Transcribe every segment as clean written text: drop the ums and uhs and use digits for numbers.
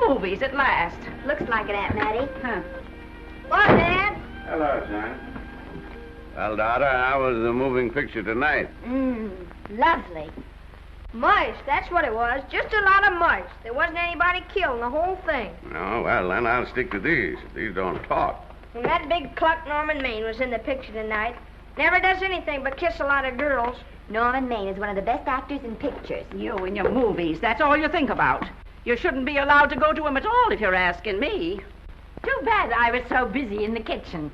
movies at last. Looks like it, Aunt Mattie. Huh. What, Dad? Hello, son. Well, daughter, how was the moving picture tonight? Lovely. Mice, that's what it was. Just a lot of mice. There wasn't anybody killed in the whole thing. No, well, then I'll stick to these. These don't talk. And that big cluck Norman Maine was in the picture tonight. Never does anything but kiss a lot of girls. Norman Maine is one of the best actors in pictures. You and your movies, that's all you think about. You shouldn't be allowed to go to him at all if you're asking me. Too bad I was so busy in the kitchen.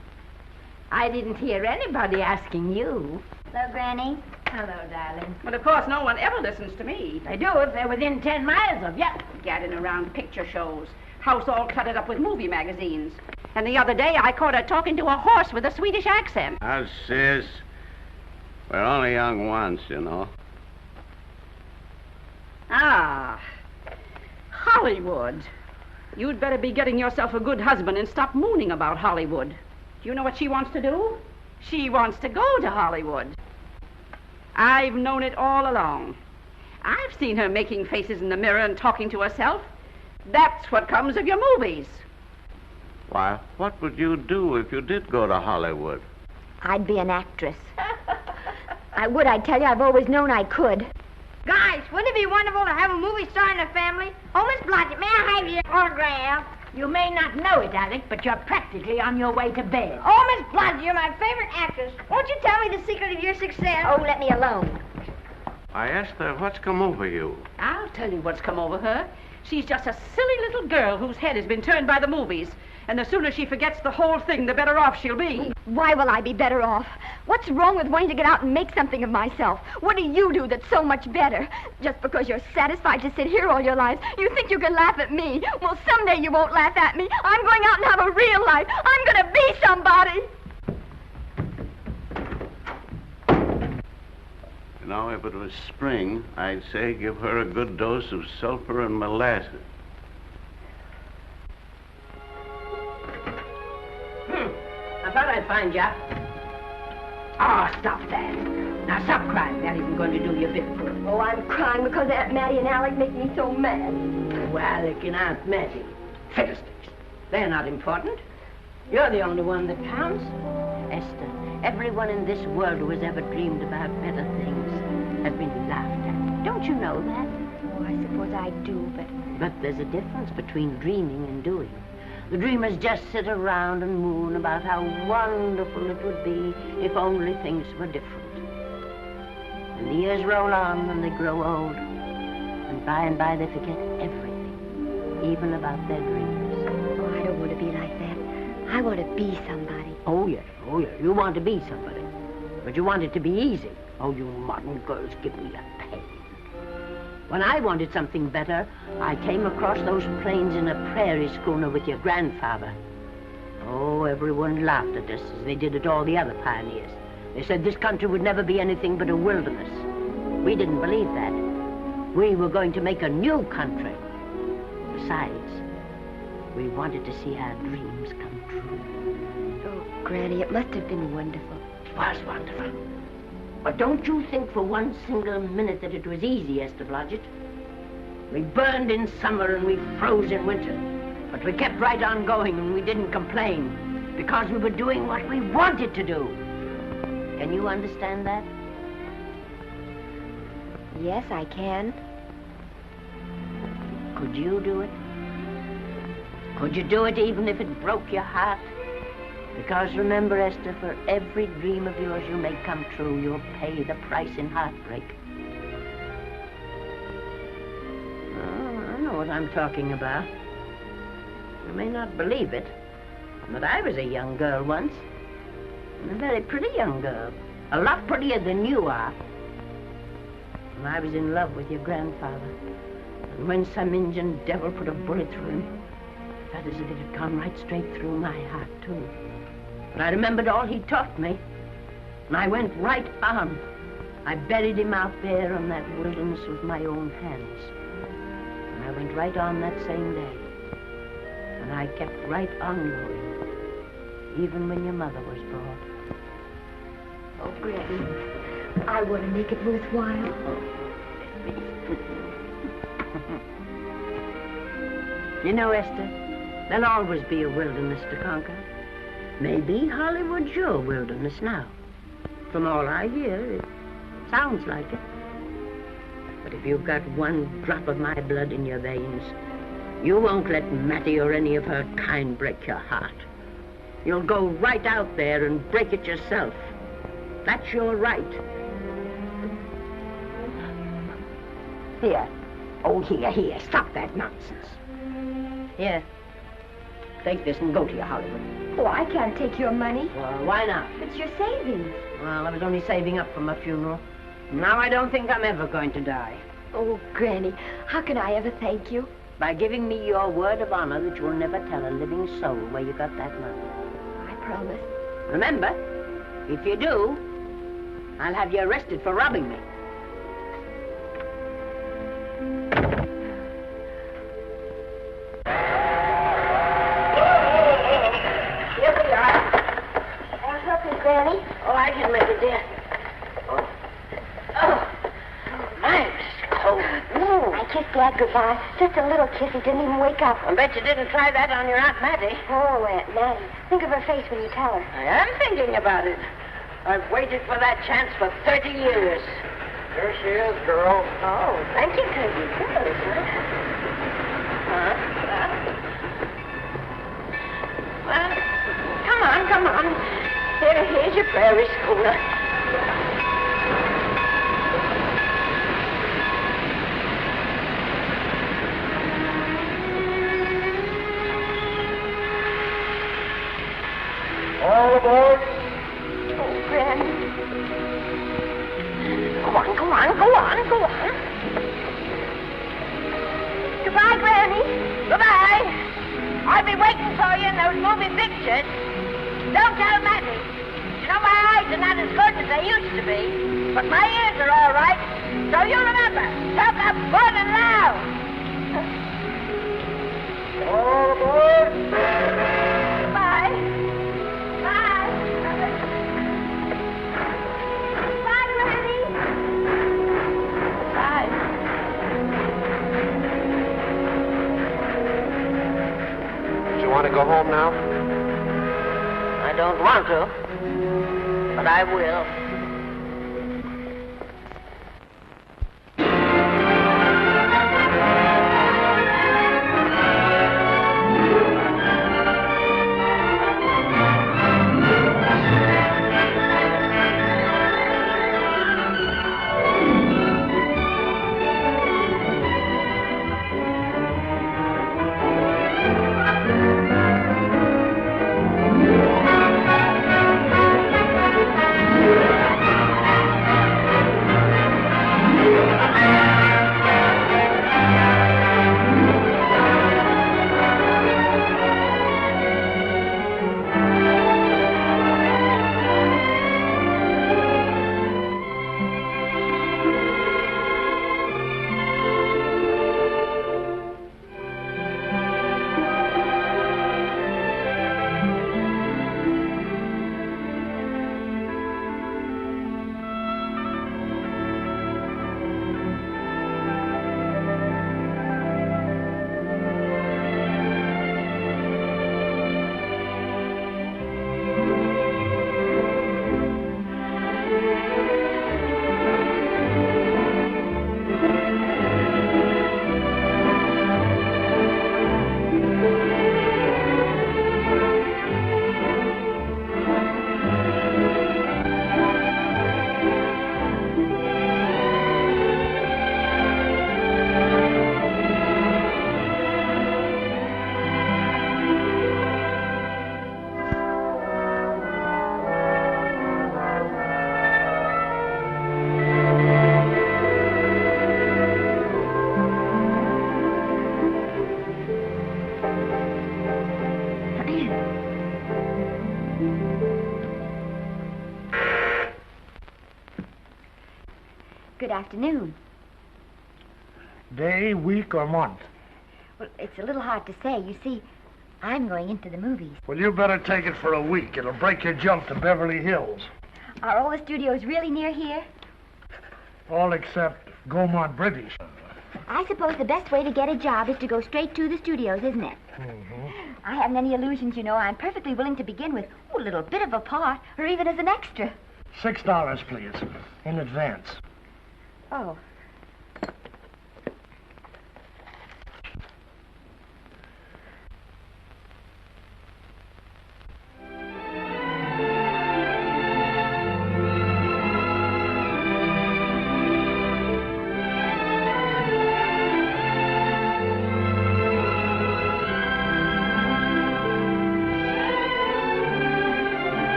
I didn't hear anybody asking you. Hello, Granny. Hello, darling. But of course no one ever listens to me. They do if they're within 10 miles of you. Gadding around picture shows. House all cluttered up with movie magazines. And the other day I caught her talking to a horse with a Swedish accent. Now, sis, we're only young once, you know. Ah, Hollywood. You'd better be getting yourself a good husband and stop mooning about Hollywood. Do you know what she wants to do? She wants to go to Hollywood. I've known it all along. I've seen her making faces in the mirror and talking to herself. That's what comes of your movies. Why, what would you do if you did go to Hollywood? I'd be an actress. I would, I tell you. I've always known I could. Guys, wouldn't it be wonderful to have a movie star in the family? Oh, Miss Blodgett, may I have your autograph? You may not know it, Alec, but you're practically on your way to bed. Oh, Miss Blodgett, you're my favorite actress. Won't you tell me the secret of your success? Oh, let me alone. Why, Esther, what's come over you? I'll tell you what's come over her. She's just a silly little girl whose head has been turned by the movies. And the sooner she forgets the whole thing, the better off she'll be. Why will I be better off? What's wrong with wanting to get out and make something of myself? What do you do that's so much better? Just because you're satisfied to sit here all your lives, you think you can laugh at me. Well, someday you won't laugh at me. I'm going out and have a real life. I'm going to be somebody. You know, if it was spring, I'd say give her a good dose of sulfur and molasses. I thought I'd find you. Oh, stop that. Now, stop crying. That isn't going to do you a bit of good. Oh, I'm crying because Aunt Mattie and Alec make me so mad. Oh, Alec and Aunt Mattie. Fiddlesticks. They're not important. You're the only one that counts. Esther, everyone in this world who has ever dreamed about better things has been laughed at. Don't you know that? Oh, I suppose I do, but... But there's a difference between dreaming and doing. The dreamers just sit around and moon about how wonderful it would be if only things were different. And the years roll on and they grow old. And by they forget everything, even about their dreams. Oh, I don't want to be like that. I want to be somebody. Oh, yeah. You want to be somebody. But you want it to be easy. Oh, you modern girls give me a pain. When I wanted something better, I came across those plains in a prairie schooner with your grandfather. Oh, everyone laughed at us as they did at all the other pioneers. They said this country would never be anything but a wilderness. We didn't believe that. We were going to make a new country. Besides, we wanted to see our dreams come true. Oh, Granny, it must have been wonderful. It was wonderful. But don't you think for one single minute that it was easy, Esther Blodgett. We burned in summer and we froze in winter. But we kept right on going and we didn't complain because we were doing what we wanted to do. Can you understand that? Yes, I can. Could you do it? Could you do it even if it broke your heart? Because remember, Esther, for every dream of yours you make come true, you'll pay the price in heartbreak. Oh, I know what I'm talking about. You may not believe it, but I was a young girl once. And a very pretty young girl. A lot prettier than you are. And I was in love with your grandfather. And when some Indian devil put a bullet through him, I felt as if it had gone right straight through my heart, too. But I remembered all he taught me, and I went right on. I buried him out there in that wilderness with my own hands. And I went right on that same day. And I kept right on going, even when your mother was born. Oh, Granny, I want to make it worthwhile. You know, Esther, there'll always be a wilderness to conquer. Maybe Hollywood's your wilderness now. From all I hear, it sounds like it. But if you've got one drop of my blood in your veins, you won't let Mattie or any of her kind break your heart. You'll go right out there and break it yourself. That's your right. Here. Oh, here. Stop that nonsense. Here. Take this and go to your Hollywood. Oh, I can't take your money. Well, why not? It's your savings. Well, I was only saving up for my funeral. Now I don't think I'm ever going to die. Oh, Granny, how can I ever thank you? By giving me your word of honor that you'll never tell a living soul where you got that money. I promise. Remember, if you do, I'll have you arrested for robbing me. Here we are. I'll help you, Granny. Oh, I can make it, dear. Oh, nice. Cold. I kissed Dad goodbye. Just a little kiss. He didn't even wake up. I bet you didn't try that on your Aunt Mattie. Oh, Aunt Mattie. Think of her face when you tell her. I am thinking about it. I've waited for that chance for 30 years. Here she is, girl. Oh, thank you, Cousin. Good, huh? Well, come on. Here's your prairie schooner. All aboard. Oh, Granny. Go on. Goodbye, Granny. Goodbye. I'll be waiting for you in those movie pictures. Don't tell Mattie. You know, my eyes are not as good as they used to be, but my ears are all right. So you remember, talk up good and loud. All aboard. Bye. Bye. Bye, Granny. Bye. You want to go home now? I don't want to, but I will. Good afternoon. Day, week, or month? Well, it's a little hard to say. You see, I'm going into the movies. Well, you better take it for a week. It'll break your jump to Beverly Hills. Are all the studios really near here? All except Gaumont British. I suppose the best way to get a job is to go straight to the studios, isn't it? Mm-hmm. I haven't any illusions, you know. I'm perfectly willing to begin with a little bit of a part, or even as an extra. $6, please, in advance. Oh.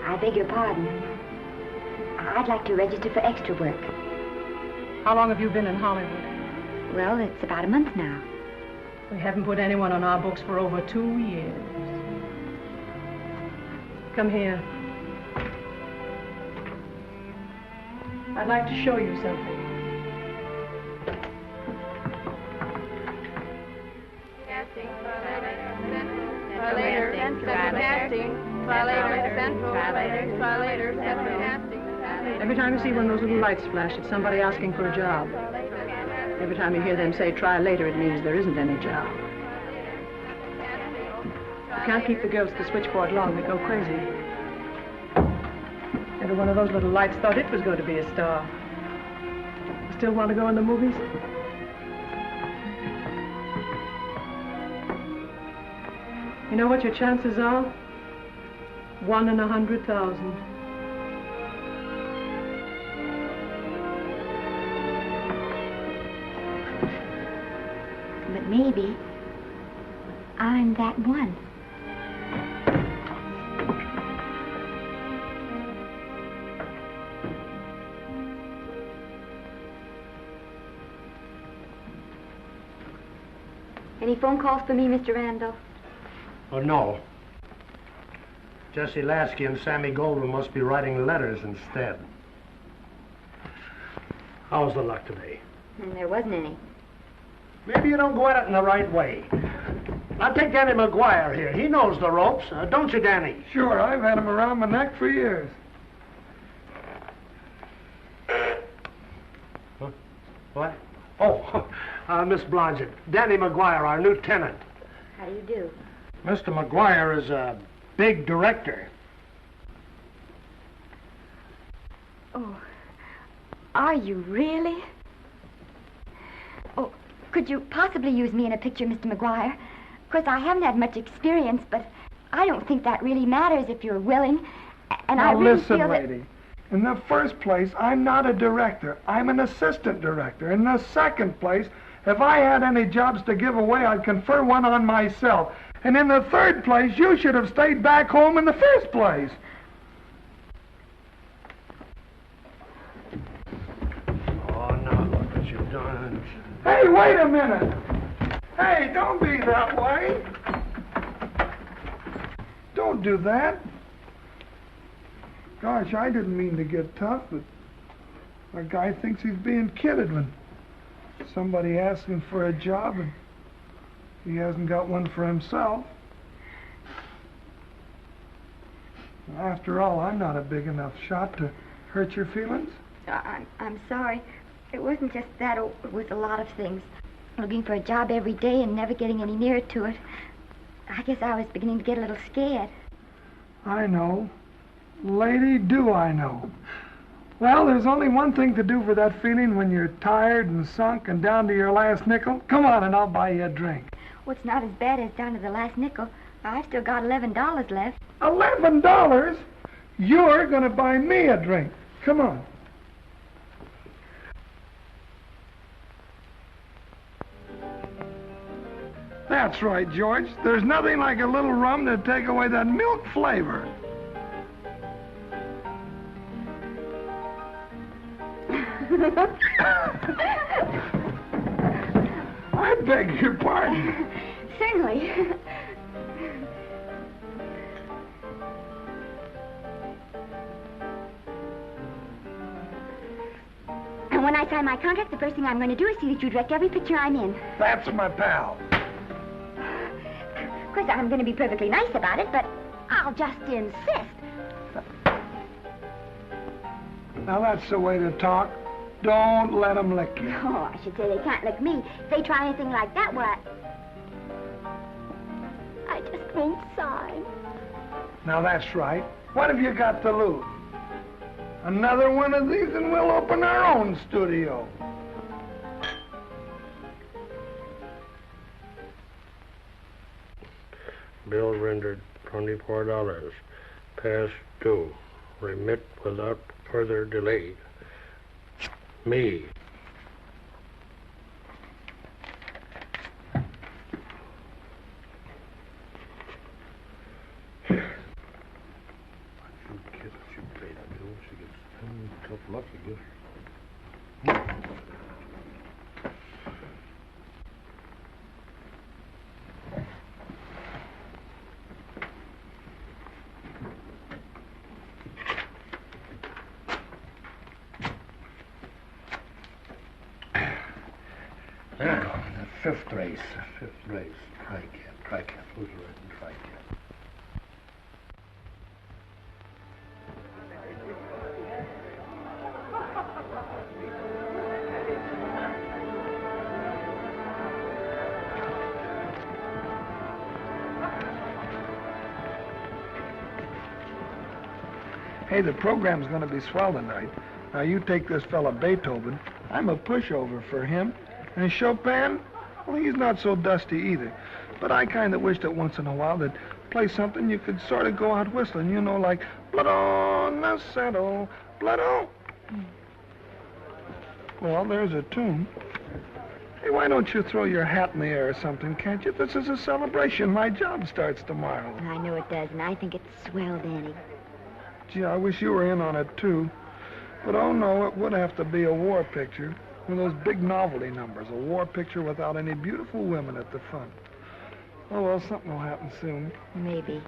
I beg your pardon. I'd like to register for extra work. How long have you been in Hollywood? Well, it's about a month now. We haven't put anyone on our books for over 2 years. Come here. I'd like to show you something. Every time you see one of those little lights flash, it's somebody asking for a job. Every time you hear them say, try later, it means there isn't any job. You can't keep the girls at the switchboard long. They go crazy. Every one of those little lights thought it was going to be a star. Still want to go in the movies? You know what your chances are? 1 in 100,000. But maybe I'm that one. Any phone calls for me, Mr. Randall? Oh, no. Jesse Lasky and Sammy Goldwyn must be writing letters instead. How's the luck today? And there wasn't any. Maybe you don't go at it in the right way. Now take Danny McGuire here. He knows the ropes. Don't you, Danny? Sure, I've had him around my neck for years. Huh? What? Oh, Miss Blodgett. Danny McGuire, our new tenant. How do you do? Mr. McGuire is a big director. Oh, are you really? Oh, could you possibly use me in a picture, Mr. McGuire? Of course, I haven't had much experience, but I don't think that really matters if you're willing. And I Now really listen, feel that... lady. In the first place, I'm not a director. I'm an assistant director. In the second place, if I had any jobs to give away, I'd confer one on myself. And in the third place, you should have stayed back home in the first place. Oh, now look what you've done. Hey, wait a minute. Hey, don't be that way. Don't do that. Gosh, I didn't mean to get tough, but a guy thinks he's being kidded when somebody asks him for a job and he hasn't got one for himself. After all, I'm not a big enough shot to hurt your feelings. I'm sorry. It wasn't just that. It was a lot of things. Looking for a job every day and never getting any nearer to it. I guess I was beginning to get a little scared. I know. Lady, do I know. Well, there's only one thing to do for that feeling when you're tired and sunk and down to your last nickel. Come on and I'll buy you a drink. Well, it's not as bad as down to the last nickel. I've still got $11 left. $11? You're going to buy me a drink. Come on. That's right, George. There's nothing like a little rum to take away that milk flavor. I beg your pardon. Certainly. when I sign my contract, the first thing I'm going to do is see that you direct every picture I'm in. That's my pal. Of course, I'm going to be perfectly nice about it, but I'll just insist. Now, that's the way to talk. Don't let them lick you. Oh, I should say they can't lick me. If they try anything like that, well, I just won't sign. Now, that's right. What have you got to lose? Another one of these and we'll open our own studio. Bill rendered $24. Past due. Remit without further delay. Me. Fifth race. Tri-cat. Who's riding tri-cat? Hey, the program's going to be swell tonight. Now, you take this fella Beethoven. I'm a pushover for him. And Chopin, well, he's not so dusty either. But I kind of wish that once in a while they'd play something you could sort of go out whistling, you know, like blood on the saddle, blood on. Well, there's a tune. Hey, why don't you throw your hat in the air or something, can't you? This is a celebration. My job starts tomorrow. I know it does, and I think it's swell, Danny. Gee, I wish you were in on it, too. But, oh, no, it would have to be a war picture. One of those big novelty numbers, a war picture without any beautiful women at the front. Oh, well, something will happen soon. Maybe.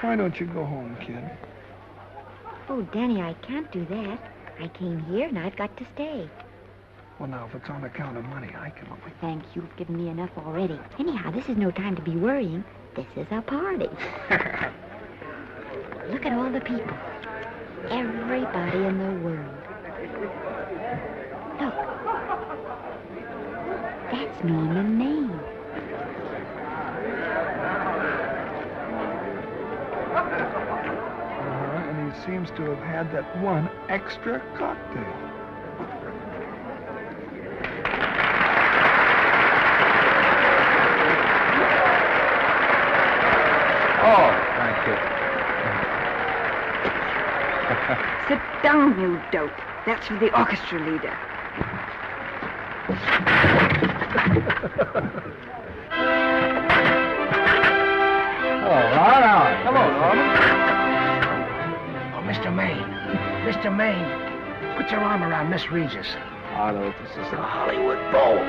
Why don't you go home, kid? Oh, Danny, I can't do that. I came here, and I've got to stay. Well, now, if it's on account of money, I can... Oh, thank you. You've given me enough already. Anyhow, this is no time to be worrying. This is a party. Look at all the people. Everybody in the world. Look. That's Norman Maine. And he seems to have had that one extra cocktail. Oh, thank you. Sit down, you dope. That's for the orchestra leader. All right. Hello, Norman. Oh, Mr. Maine. Mr. Maine, put your arm around Miss Regis. Adolphe, this is a Hollywood bowl.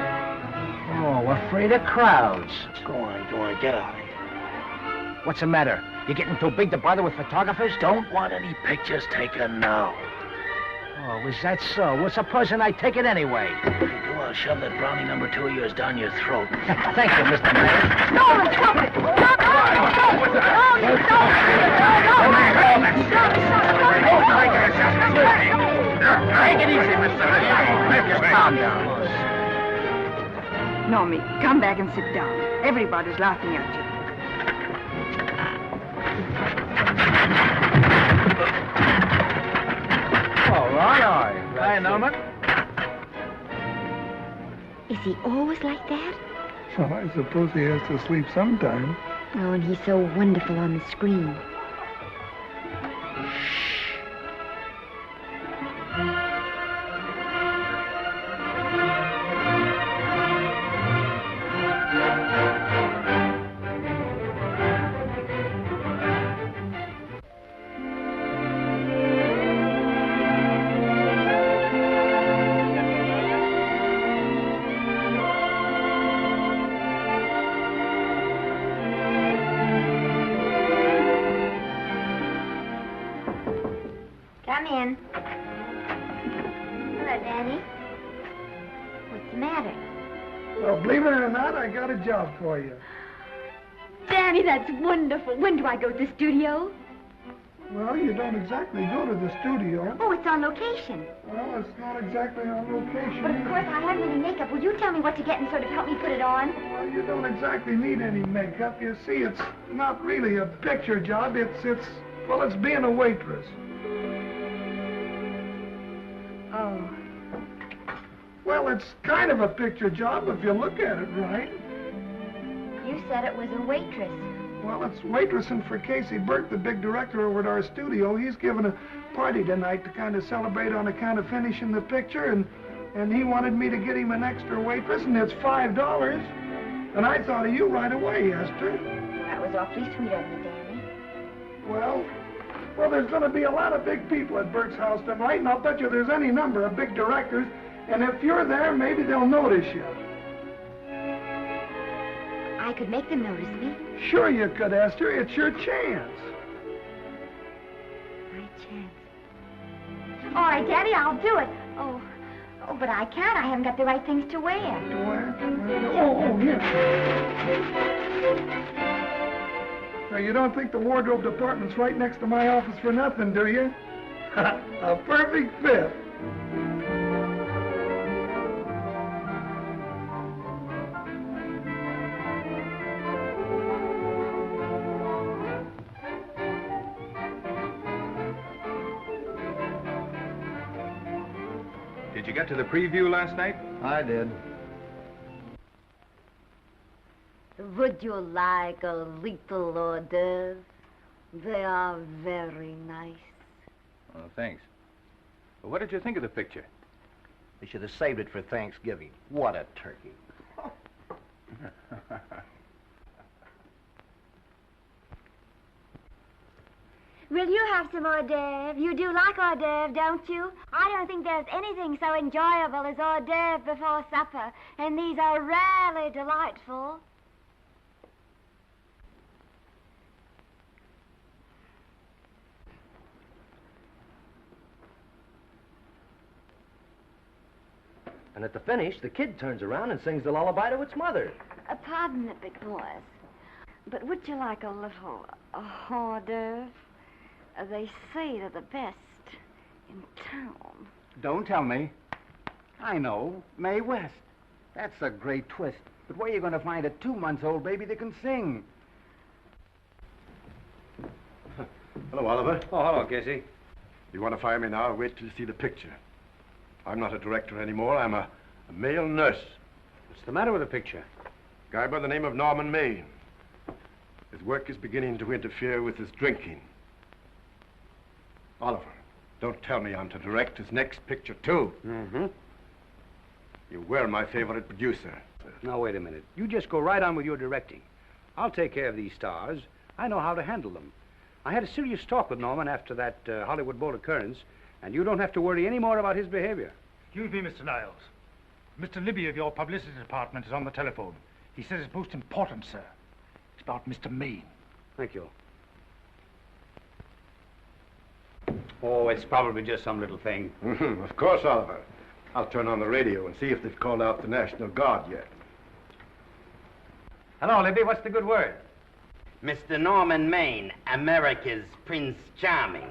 Oh, afraid of crowds. Go on, get out of here. What's the matter? You getting too big to bother with photographers? Don't want any pictures taken now. Oh, is that so? Well, supposing I take it anyway. If you do, I'll shove that brownie number 2 of yours down your throat. Thank you, Mr. Maine. Norman, stop it! Stop it! Oh, you stop it! Take it easy, Mr. Just calm down. Normie, come back and sit down. Everybody's laughing at you. All right. Hi, Norman. Is he always like that? Well, I suppose he has to sleep sometime. Oh, and he's so wonderful on the screen. Come in. Danny? What's the matter? Well, believe it or not, I got a job for you. Danny, that's wonderful. When do I go to the studio? Well, you don't exactly go to the studio. Oh, it's on location. Well, it's not exactly on location. But of course, I haven't any makeup. Will you tell me what to get and sort of help me put it on? Well, you don't exactly need any makeup. You see, it's not really a picture job. It's being a waitress. Oh. Well, it's kind of a picture job if you look at it right. You said it was a waitress. Well, it's waitressing for Casey Burke, the big director over at our studio. He's giving a party tonight to kind of celebrate on account of finishing the picture, and he wanted me to get him an extra waitress, and it's $5. And I thought of you right away, Esther. That was awfully sweet of you, Danny. Well, there's going to be a lot of big people at Burke's house tonight, and I'll bet you there's any number of big directors, and if you're there, maybe they'll notice you. I could make them notice me. Sure you could, Esther. It's your chance. My chance. All right, Daddy, I'll do it. Oh, but I can't. I haven't got the right things to wear. To wear? Oh, here. Now, you don't think the wardrobe department's right next to my office for nothing, do you? A perfect fit. Did you get to the preview last night? I did. Would you like a little hors d'oeuvre? They are very nice. Oh, thanks. Well, what did you think of the picture? They should have saved it for Thanksgiving. What a turkey. Will you have some hors d'oeuvre? You do like hors d'oeuvre, don't you? I don't think there's anything so enjoyable as hors d'oeuvre before supper, and these are rarely delightful. And at the finish, the kid turns around and sings the lullaby to its mother. Pardon the big boys, but would you like a little hors d'oeuvre? They say they're the best in town. Don't tell me. I know. Mae West. That's a great twist. But where are you going to find a 2-month-old baby that can sing? Hello, Oliver. Oh, hello, Casey. You want to fire me now or wait till you see the picture? I'm not a director anymore. I'm a male nurse. What's the matter with the picture? Guy by the name of Norman Maine. His work is beginning to interfere with his drinking. Oliver, don't tell me I'm to direct his next picture, too. Mm-hmm. You were my favorite producer. Now, wait a minute. You just go right on with your directing. I'll take care of these stars. I know how to handle them. I had a serious talk with Norman after that Hollywood boat occurrence, and you don't have to worry any more about his behavior. Excuse me, Mr. Niles. Mr. Libby of your publicity department is on the telephone. He says it's most important, sir. It's about Mr. Maine. Thank you. Oh, it's probably just some little thing. Of course, Oliver. I'll turn on the radio and see if they've called out the National Guard yet. Hello, Libby. What's the good word? Mr. Norman Maine, America's Prince Charming,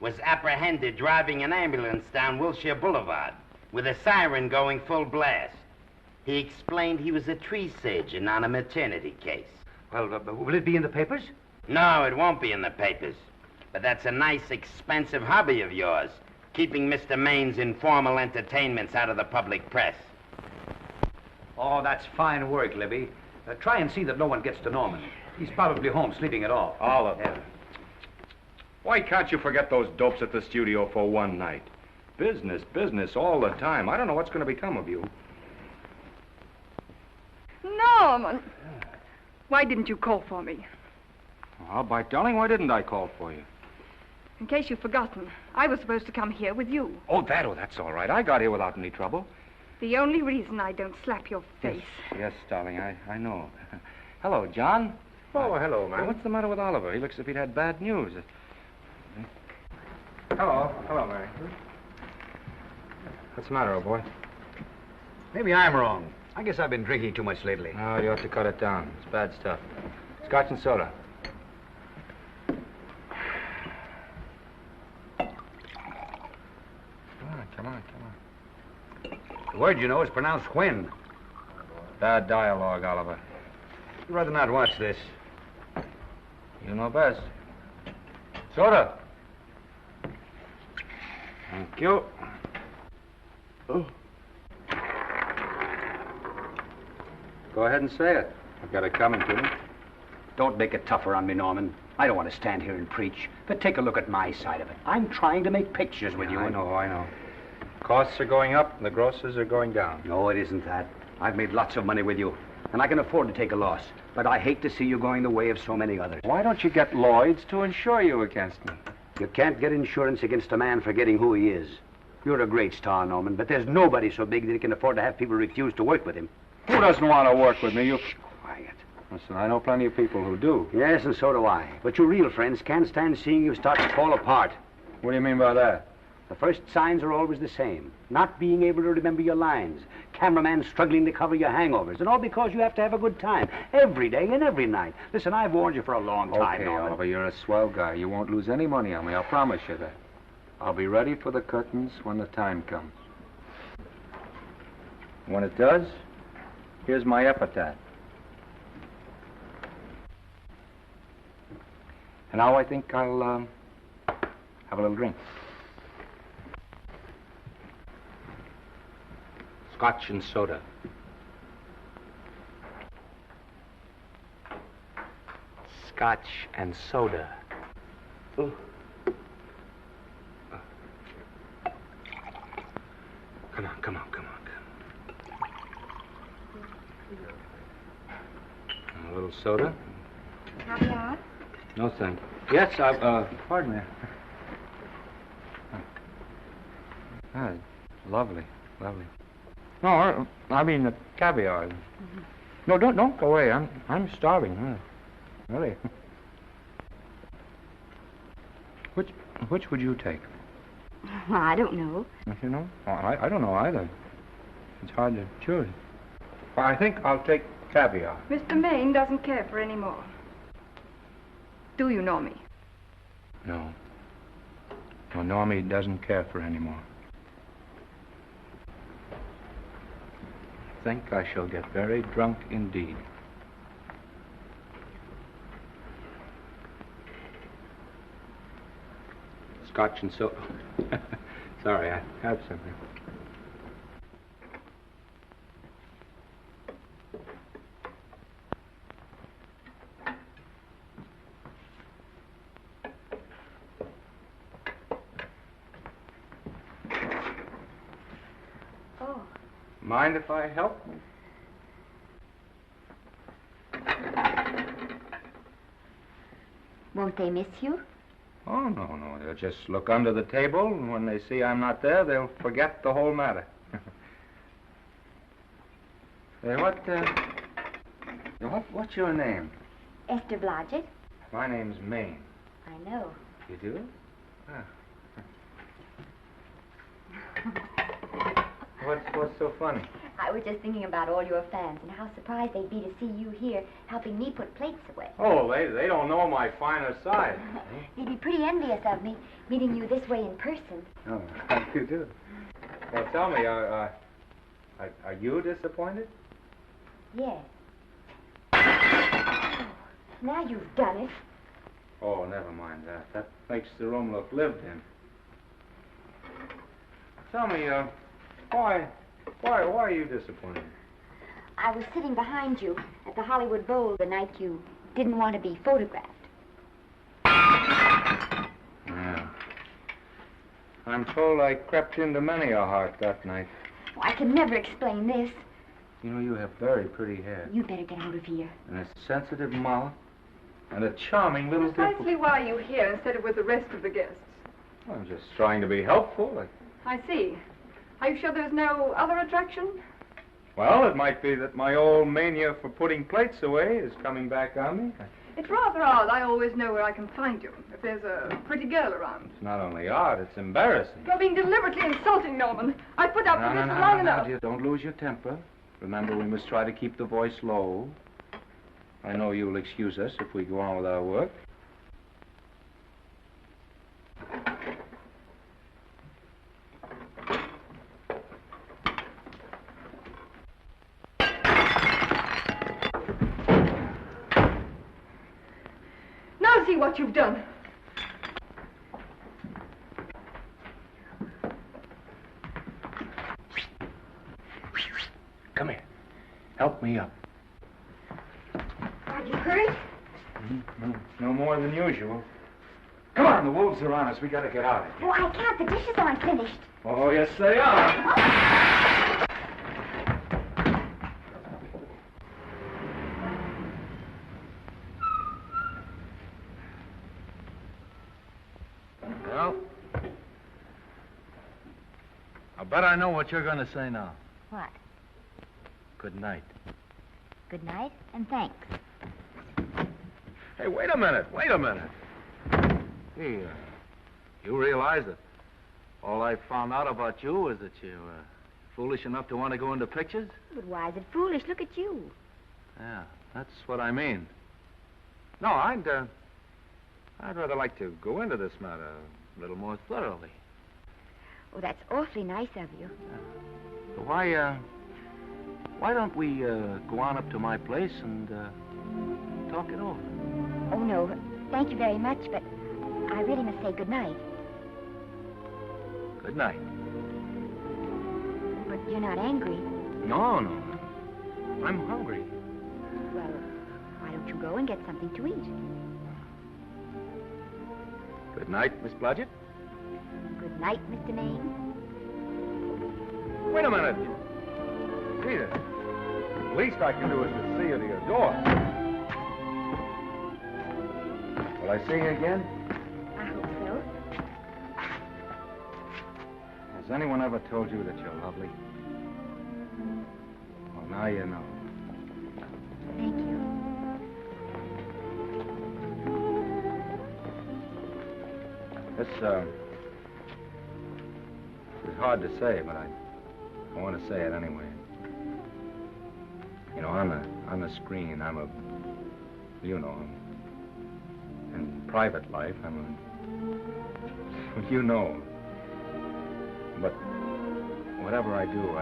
was apprehended driving an ambulance down Wilshire Boulevard with a siren going full blast. He explained he was a tree surgeon on a maternity case. Well, will it be in the papers? No, it won't be in the papers. But that's a nice, expensive hobby of yours, keeping Mr. Maine's informal entertainments out of the public press. Oh, that's fine work, Libby. Try and see that no one gets to Norman. He's probably home sleeping it off. Oliver. Why can't you forget those dopes at the studio for one night? Business, business all the time. I don't know what's going to become of you. Norman! Why didn't you call for me? Well, by darling, why didn't I call for you? In case you've forgotten, I was supposed to come here with you. Oh, that's all right. I got here without any trouble. The only reason I don't slap your face. Yes, darling, I know. Hello, John. Oh, hello, man. What's the matter with Oliver? He looks as if he'd had bad news. Hello, Mary. What's the matter, old boy? Maybe I'm wrong. I guess I've been drinking too much lately. Oh, you ought to cut it down. It's bad stuff. Scotch and soda. Come on. The word, you know, is pronounced when. Bad dialogue, Oliver. I'd rather not watch this. You know best. Soda. Thank you. Oh. Go ahead and say it. I've got it coming to me. Don't make it tougher on me, Norman. I don't want to stand here and preach, but take a look at my side of it. I'm trying to make pictures with you. I know. Costs are going up and the grosses are going down. No, it isn't that. I've made lots of money with you, and I can afford to take a loss. But I hate to see you going the way of so many others. Why don't you get Lloyd's to insure you against me? You can't get insurance against a man forgetting who he is. You're a great star, Norman, but there's nobody so big that he can afford to have people refuse to work with him. Who doesn't want to work with me? You... Quiet. Listen, I know plenty of people who do. Yes, and so do I. But your real friends can't stand seeing you start to fall apart. What do you mean by that? The first signs are always the same. Not being able to remember your lines. Cameraman struggling to cover your hangovers. And all because you have to have a good time. Every day and every night. Listen, I've warned you for a long time, Okay, Norman. Oliver, you're a swell guy. You won't lose any money on me. I'll promise you that. I'll be ready for the curtains when the time comes. When it does, here's my epitaph. And now I think I'll have a little drink. Scotch and soda. Scotch and soda. Oh. Come on. A little soda? Caviar? No, thank you. Yes, pardon me. Lovely. No, I mean the caviar. Mm-hmm. No, don't go away. I'm starving. Really. Which would you take? Well, I don't know. You know? I don't know either. It's hard to choose. Well, I think I'll take caviar. Mr. Maine doesn't care for any more. Do you, Normie? No. No, Normie doesn't care for any more. I think I shall get very drunk indeed. Scotch and soda. Sorry, I have something. Oh. Mind if I help? Won't they miss you? Oh, no. They'll just look under the table, and when they see I'm not there, they'll forget the whole matter. Hey, what's your name? Esther Blodgett. My name's Maine. I know. You do? What's so funny? I was just thinking about all your fans and how surprised they'd be to see you here helping me put plates away. Oh, they don't know my finer side. They'd be pretty envious of me, meeting you this way in person. Oh, you do. Well, tell me, are you disappointed? Yes. Oh, now you've done it. Oh, never mind that. That makes the room look lived in. Tell me, why are you disappointed? I was sitting behind you at the Hollywood Bowl the night you didn't want to be photographed. Yeah. I'm told I crept into many a heart that night. Oh, I can never explain this. You know, you have very pretty hair. You better get out of here. And a sensitive mouth. And a charming little Precisely why are you here instead of with the rest of the guests? I'm just trying to be helpful. I see. Are you sure there's no other attraction? Well, it might be that my old mania for putting plates away is coming back on me. It's rather odd. I always know where I can find you if there's a pretty girl around. It's not only odd, it's embarrassing. You're being deliberately insulting, Norman. I put up with this for long enough. Dear, don't lose your temper. Remember, we must try to keep the voice low. I know you'll excuse us if we go on with our work. Now see what you've done. Come here. Help me up. Are you hurt? No more than usual. Come on, the wolves are on us. We gotta get out of here. Oh, I can't. The dishes aren't finished. Oh, yes, they are. Well, I bet I know what you're going to say now. What? Good night. Good night, and thanks. Hey, wait a minute. Hey, you realize that all I found out about you is that you're foolish enough to want to go into pictures? But why is it foolish? Look at you. Yeah, that's what I mean. No, I'd rather like to go into this matter a little more thoroughly. Oh, that's awfully nice of you. So why don't we go on up to my place and talk it over? Oh, no. Thank you very much, but I really must say good night. Good night. But you're not angry. No. I'm hungry. Well, why don't you go and get something to eat? Good night, Miss Blodgett. Good night, Mr. Maine. Wait a minute. Peter, the least I can do is to see you to your door. Will I see you again? I hope so. Has anyone ever told you that you're lovely? Well, now you know. Thank you. This is hard to say, but I want to say it anyway. You know, on the screen, I'm a, you know, in private life, I'm a, you know. But whatever I do,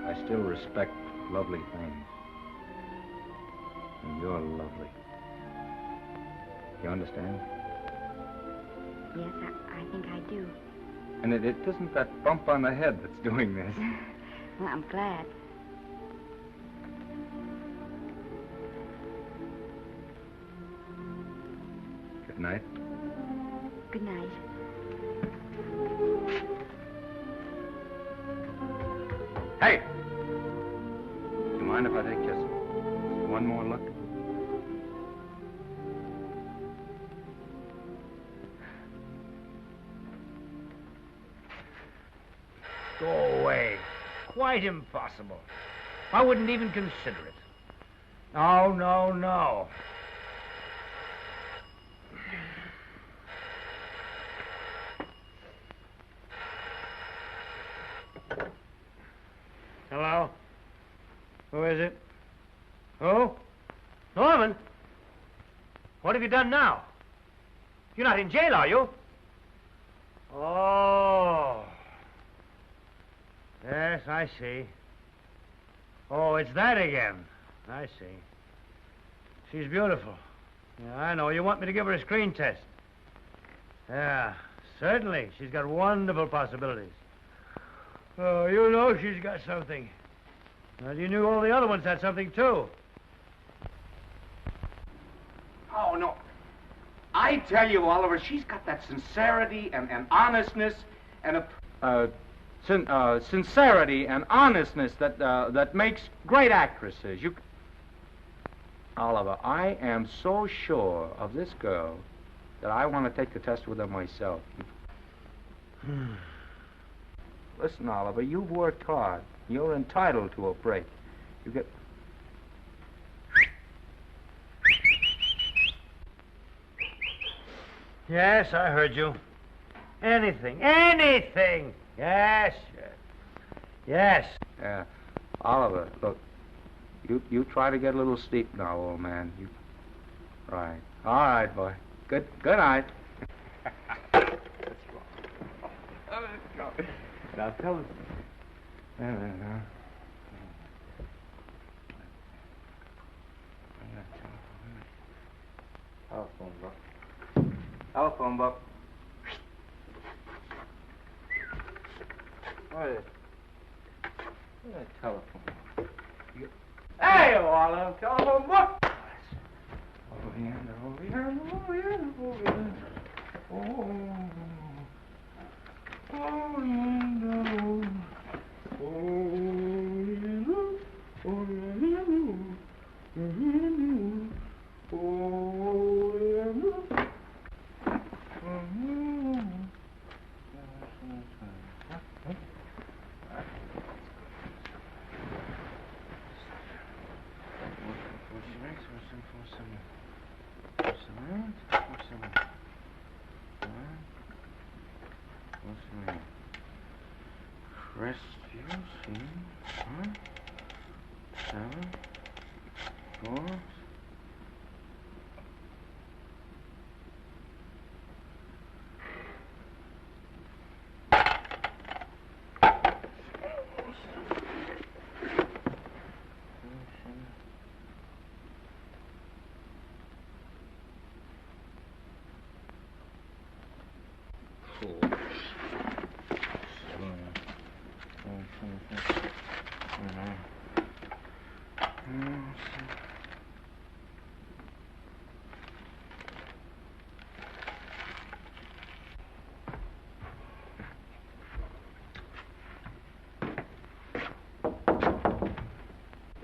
I still respect lovely things. And you're lovely. You understand? Yes, I think I do. And it isn't that bump on the head that's doing this. Well, I'm glad. Good night. Good night. Hey! You mind if I take just one more look? Go away. Quite impossible. I wouldn't even consider it. No. Hello? Who is it? Who? Norman? What have you done now? You're not in jail, are you? Oh. Yes, I see. Oh, it's that again. I see. She's beautiful. Yeah, I know. You want me to give her a screen test? Yeah, certainly. She's got wonderful possibilities. Oh, you know she's got something. Well, you knew all the other ones had something, too. Oh, no. I tell you, Oliver, she's got that sincerity and honestness and sincerity and honestness that makes great actresses. Oliver, I am so sure of this girl that I want to take the test with her myself. Listen, Oliver, you've worked hard. You're entitled to a break. You get... Yes, I heard you. Anything. Yes, yes. Yes. Yeah. Oliver, look. You try to get a little sleep now, old man. Right. All right, boy. Good night. Let's go. Now tell us. Telephone book. Telephone book. What is that telephone book? Hey, Olive, telephone book. Over here.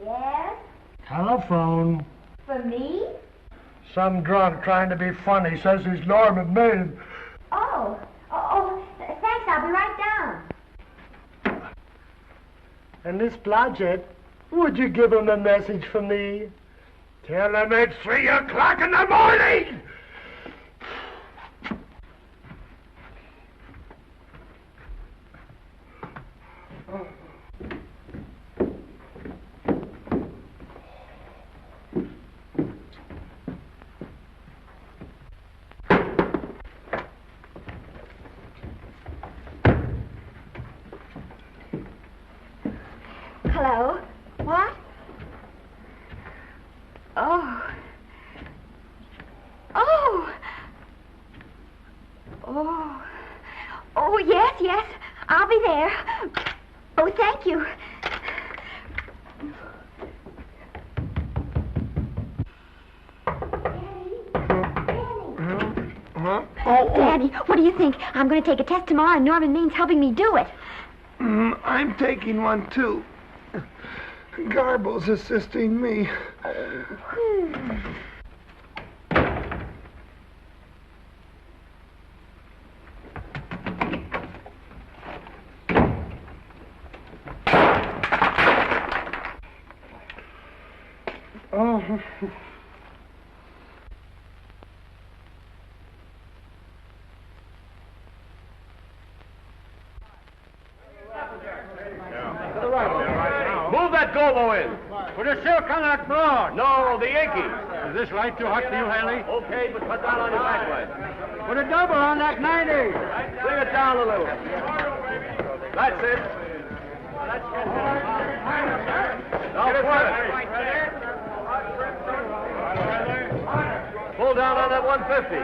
Yes? Telephone. For me? Some drunk trying to be funny says he's Norman Maine. Oh, thanks. I'll be right down. And Miss Blodgett, would you give him a message for me? Tell him it's 3 o'clock in the morning! Hello? What? Oh. Oh. Oh. Oh, yes. I'll be there. Oh, thank you. Huh? Daddy, what do you think? I'm going to take a test tomorrow, and Norman Maine's helping me do it. I'm taking one, too. Garble's assisting me. Oh. Move that gobo in. Put a silk on that broad. No, the Yankee. Is this light too hot for you, Haley? Okay, but cut down on your backlight. Put a double on that 90. Bring it down a little. That's it. Now put it. Pull down on that 150.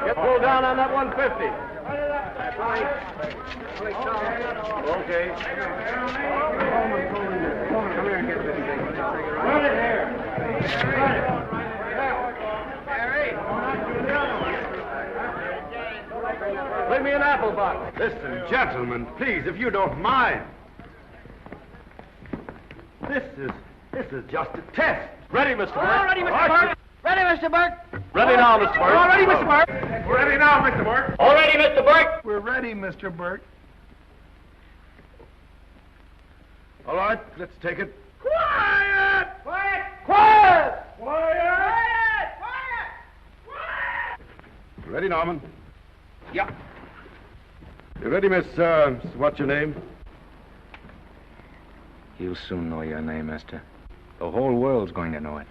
Get pulled down on that 150. Okay. Come here and get this thing. Run it here. Run it. Bring me an apple box. Listen, gentlemen, please, if you don't mind. This is just a test. Ready, Mr. Burke? All ready, Mr. Burke. Ready, Mr. Burke. Ready now, Mr. Burke. All ready, Mr. Burke. We're ready now, Mr. Burke. All ready, Mr. Burke. We're ready, Mr. Burke. All right, let's take it. Quiet! Quiet! Quiet! Quiet! Ready, Norman? Yep. You ready, Miss, what's your name? You'll soon know your name, Esther. The whole world's going to know it.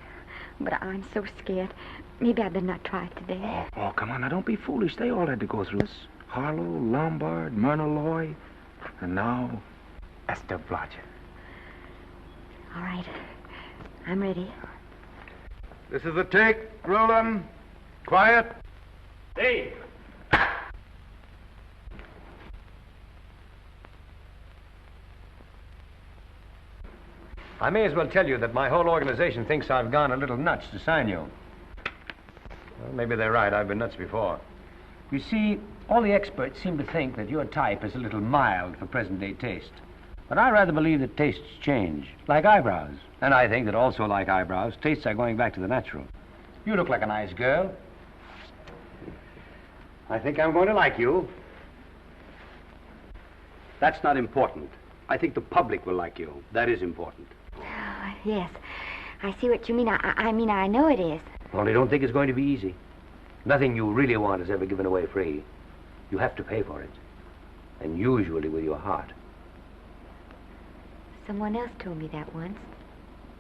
But I'm so scared. Maybe I better not try it today. Oh, come on, now don't be foolish. They all had to go through this. Harlow, Lombard, Myrna Loy, and now Esther Blodgett. All right. I'm ready. This is the take. Rolling. Quiet. Dave. I may as well tell you that my whole organization thinks I've gone a little nuts to sign you. Well, maybe they're right. I've been nuts before. You see, all the experts seem to think that your type is a little mild for present-day taste. But I rather believe that tastes change, like eyebrows. And I think that also, like eyebrows, tastes are going back to the natural. You look like a nice girl. I think I'm going to like you. That's not important. I think the public will like you. That is important. Oh, yes. I see what you mean. I mean, I know it is. Only don't think it's going to be easy. Nothing you really want is ever given away free. You have to pay for it. And usually with your heart. Someone else told me that once.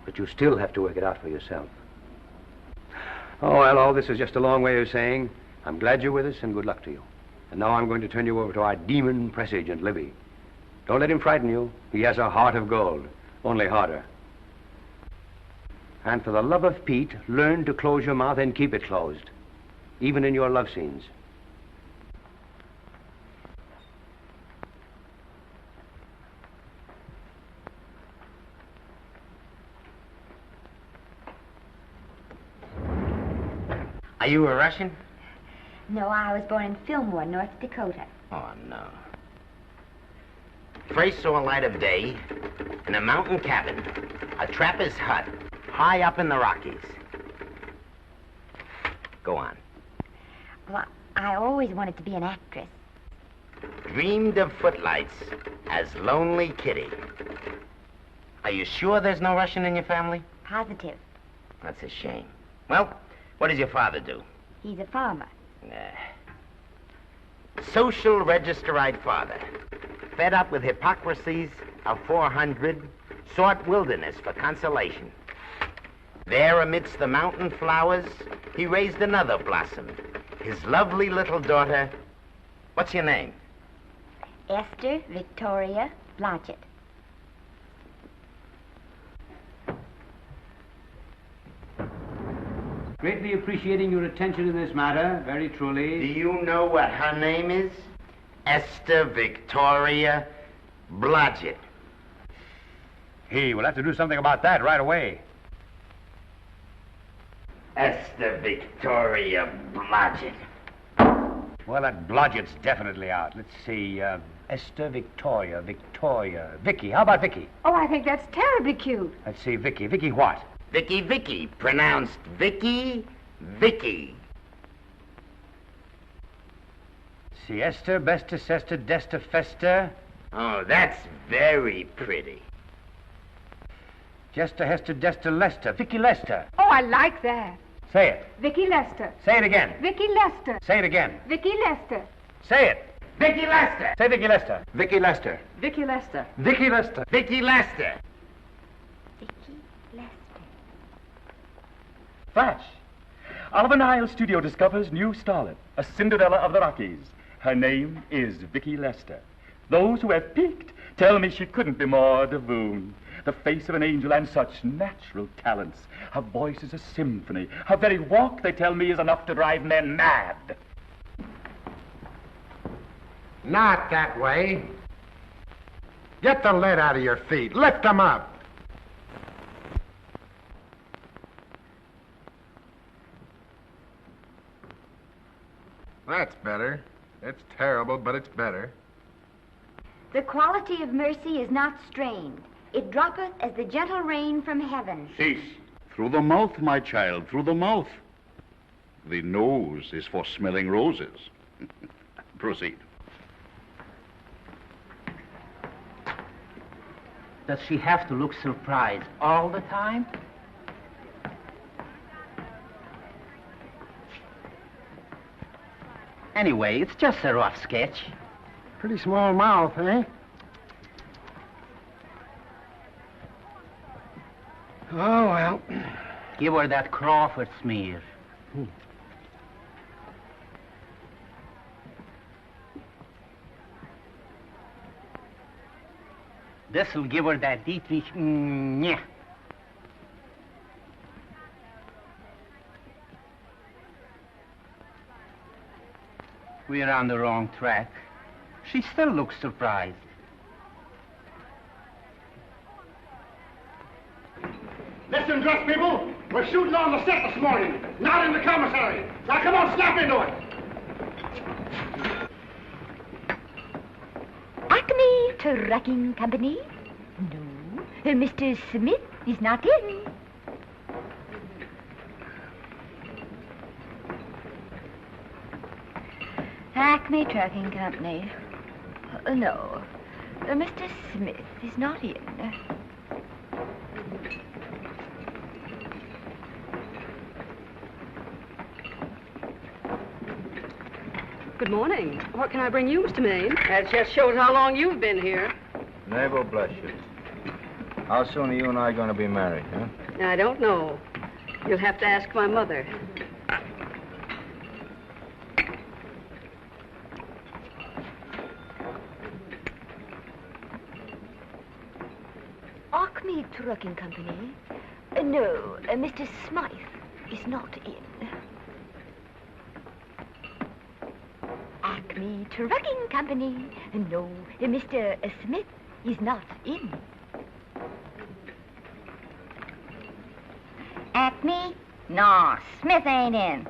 But you still have to work it out for yourself. Oh, well, all this is just a long way of saying, I'm glad you're with us and good luck to you. And now I'm going to turn you over to our demon press agent, Libby. Don't let him frighten you. He has a heart of gold, only harder. And for the love of Pete, learn to close your mouth and keep it closed, even in your love scenes. Are you a Russian? No, I was born in Fillmore, North Dakota. Oh, no. First saw light of day in a mountain cabin, a trapper's hut, high up in the Rockies. Go on. Well, I always wanted to be an actress. Dreamed of footlights as Lonely Kitty. Are you sure there's no Russian in your family? Positive. That's a shame. Well, what does your father do? He's a farmer. Social registerite father. Fed up with hypocrisies of 400, sought wilderness for consolation. There amidst the mountain flowers, he raised another blossom. His lovely little daughter. What's your name? Esther Victoria Blodgett. Greatly appreciating your attention in this matter, very truly. Do you know what her name is? Esther Victoria Blodgett. Hey, we'll have to do something about that right away. Esther Victoria Blodgett. Well, that Blodgett's definitely out. Let's see, Esther Victoria, Vicky. How about Vicky? Oh, I think that's terribly cute. Let's see, Vicky. Vicky what? Vicky, pronounced Vicky. See, Esther, Besta, Sesta, Desta, Festa. Oh, that's very pretty. Jester, Hester, Desta, Lester. Vicky Lester. Oh, I like that. Say it. Vicky Lester. Say it again. Vicky Lester. Say it again. Vicky Lester. Say it. Vicky Lester. Say Vicky Lester. Vicky Lester. Vicky Lester. Vicky Lester. Vicky Lester. Flash. Oliver Niles Studio discovers new starlet, a Cinderella of the Rockies. Her name is Vicky Lester. Those who have peeked tell me she couldn't be more Devine. The face of an angel and such natural talents. Her voice is a symphony. Her very walk, they tell me, is enough to drive men mad. Not that way. Get the lead out of your feet. Lift them up. That's better. It's terrible, but it's better. The quality of mercy is not strained. It droppeth as the gentle rain from heaven. Cease. Through the mouth, my child, through the mouth. The nose is for smelling roses. Proceed. Does she have to look surprised all the time? Anyway, it's just a rough sketch. Pretty small mouth, eh? Oh, well. Give her that Crawford smear. This'll give her that Dietrich. Yeah. We're on the wrong track. She still looks surprised. Listen, dress people. We're shooting on the set this morning, not in the commissary. Now, come on, snap into it. Acme Trucking Company? No. Mr. Smith is not in. Acme Trucking Company. No. Mr. Smith is not in. Good morning. What can I bring you, Mr. Maine? That just shows how long you've been here. Neighbor, bless you. How soon are you and I going to be married, huh? I don't know. You'll have to ask my mother. Acme Trucking Company? No, Mr. Smythe is not in. Acme Trucking Company? No, Mr. Smith is not in. Acme? No, Smith ain't in.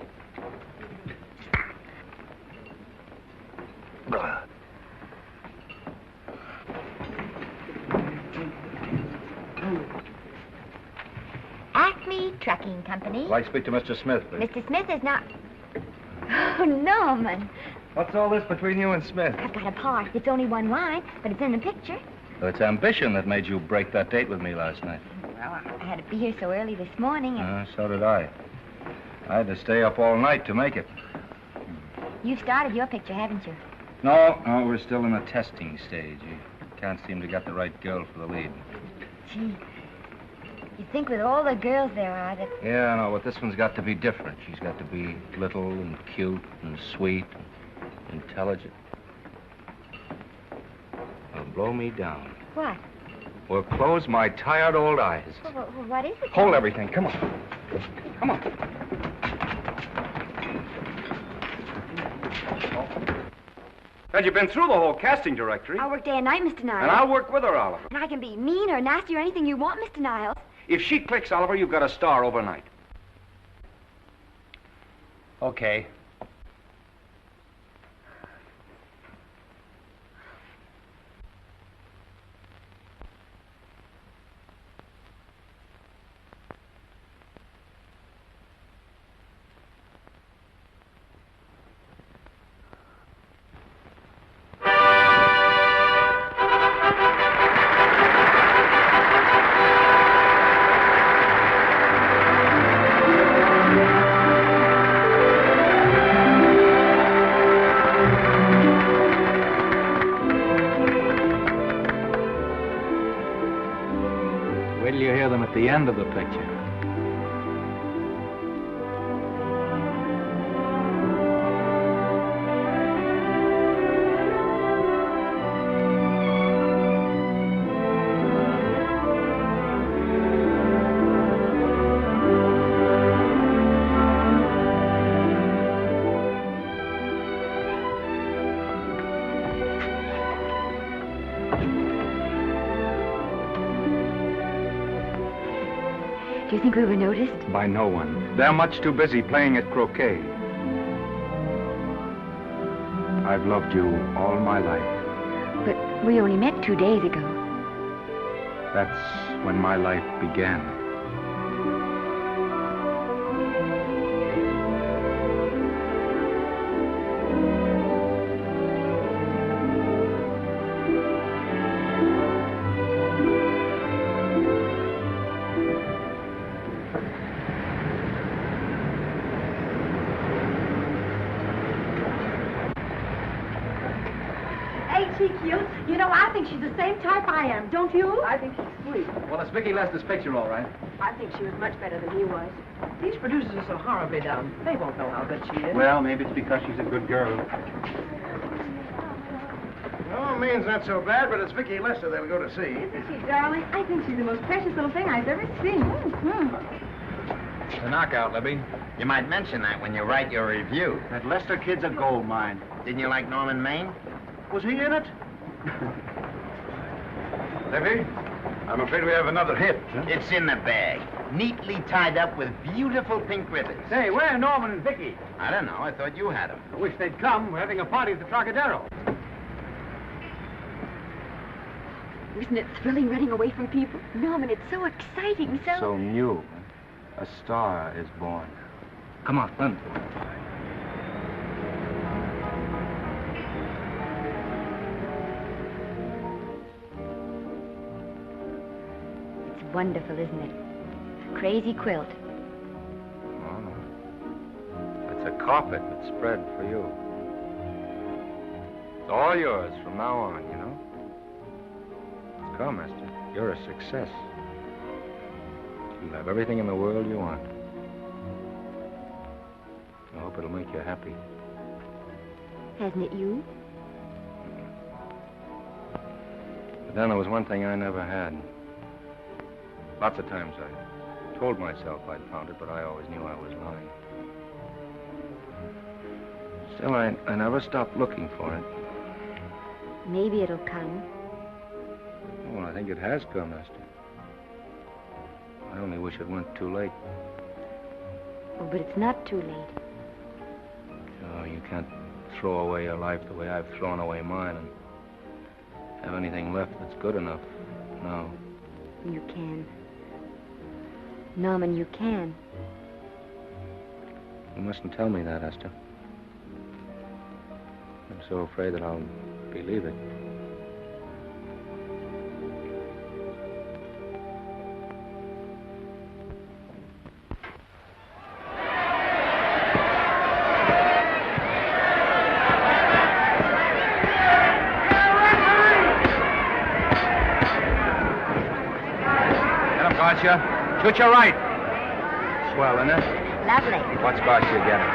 Acme Trucking Company? I'd like to speak to Mr. Smith, please. Mr. Smith is not... Oh, Norman. What's all this between you and Smith? I've got a part. It's only one line, but it's in the picture. So it's ambition that made you break that date with me last night. Well, I had to be here so early this morning, and... So did I. I had to stay up all night to make it. You've started your picture, haven't you? No, we're still in the testing stage. You can't seem to get the right girl for the lead. Gee, you'd think with all the girls there are that... Yeah, I know, but this one's got to be different. She's got to be little and cute and sweet and intelligent. Well, blow me down. What? Well, close my tired old eyes. Well, what is it? Hold everything. Come on. Come on. And you've been through the whole casting directory. I work day and night, Mr. Niles. And I'll work with her, Oliver. And I can be mean or nasty or anything you want, Mr. Niles. If she clicks, Oliver, you've got a star overnight. Okay. At the end of the picture. Do you think we were noticed? By no one. They're much too busy playing at croquet. I've loved you all my life. But we only met 2 days ago. That's when my life began. she cute? You know, I think she's the same type I am, don't you? I think she's sweet. Well, it's Vicki Lester's picture, all right. I think she was much better than he was. These producers are so horribly dumb. They won't know how good she is. Well, maybe it's because she's a good girl. Oh, Maine's not so bad, but it's Vicki Lester they'll go to see. Isn't she, darling? I think she's the most precious little thing I've ever seen. The knockout, Libby. You might mention that when you write your review. That Lester kid's a gold mine. Didn't you like Norman Maine? Was he in it? Libby, I'm afraid we have another hit. Huh? It's in the bag, neatly tied up with beautiful pink ribbons. Say, where are Norman and Vicki? I don't know. I thought you had them. I wish they'd come. We're having a party at the Trocadero. Isn't it thrilling running away from people? Norman, it's so exciting, So new. A star is born. Come on, run. It's wonderful, isn't it? A crazy quilt. Oh. It's a carpet that's spread for you. It's all yours from now on, you know? Come, Esther. You're a success. You'll have everything in the world you want. I hope it'll make you happy. Hasn't it you? But then there was one thing I never had. Lots of times I told myself I'd found it, but I always knew I was lying. Still, I never stopped looking for it. Maybe it'll come. Well, I think it has come, Esther. I only wish it went too late. Oh, but it's not too late. Oh, you can't throw away your life the way I've thrown away mine and have anything left that's good enough. No. You can. Norman, you can. You mustn't tell me that, Esther. I'm so afraid that I'll believe it. Gotcha. Shoot your right. Swell, isn't it? Lovely. What's Gotcha getting?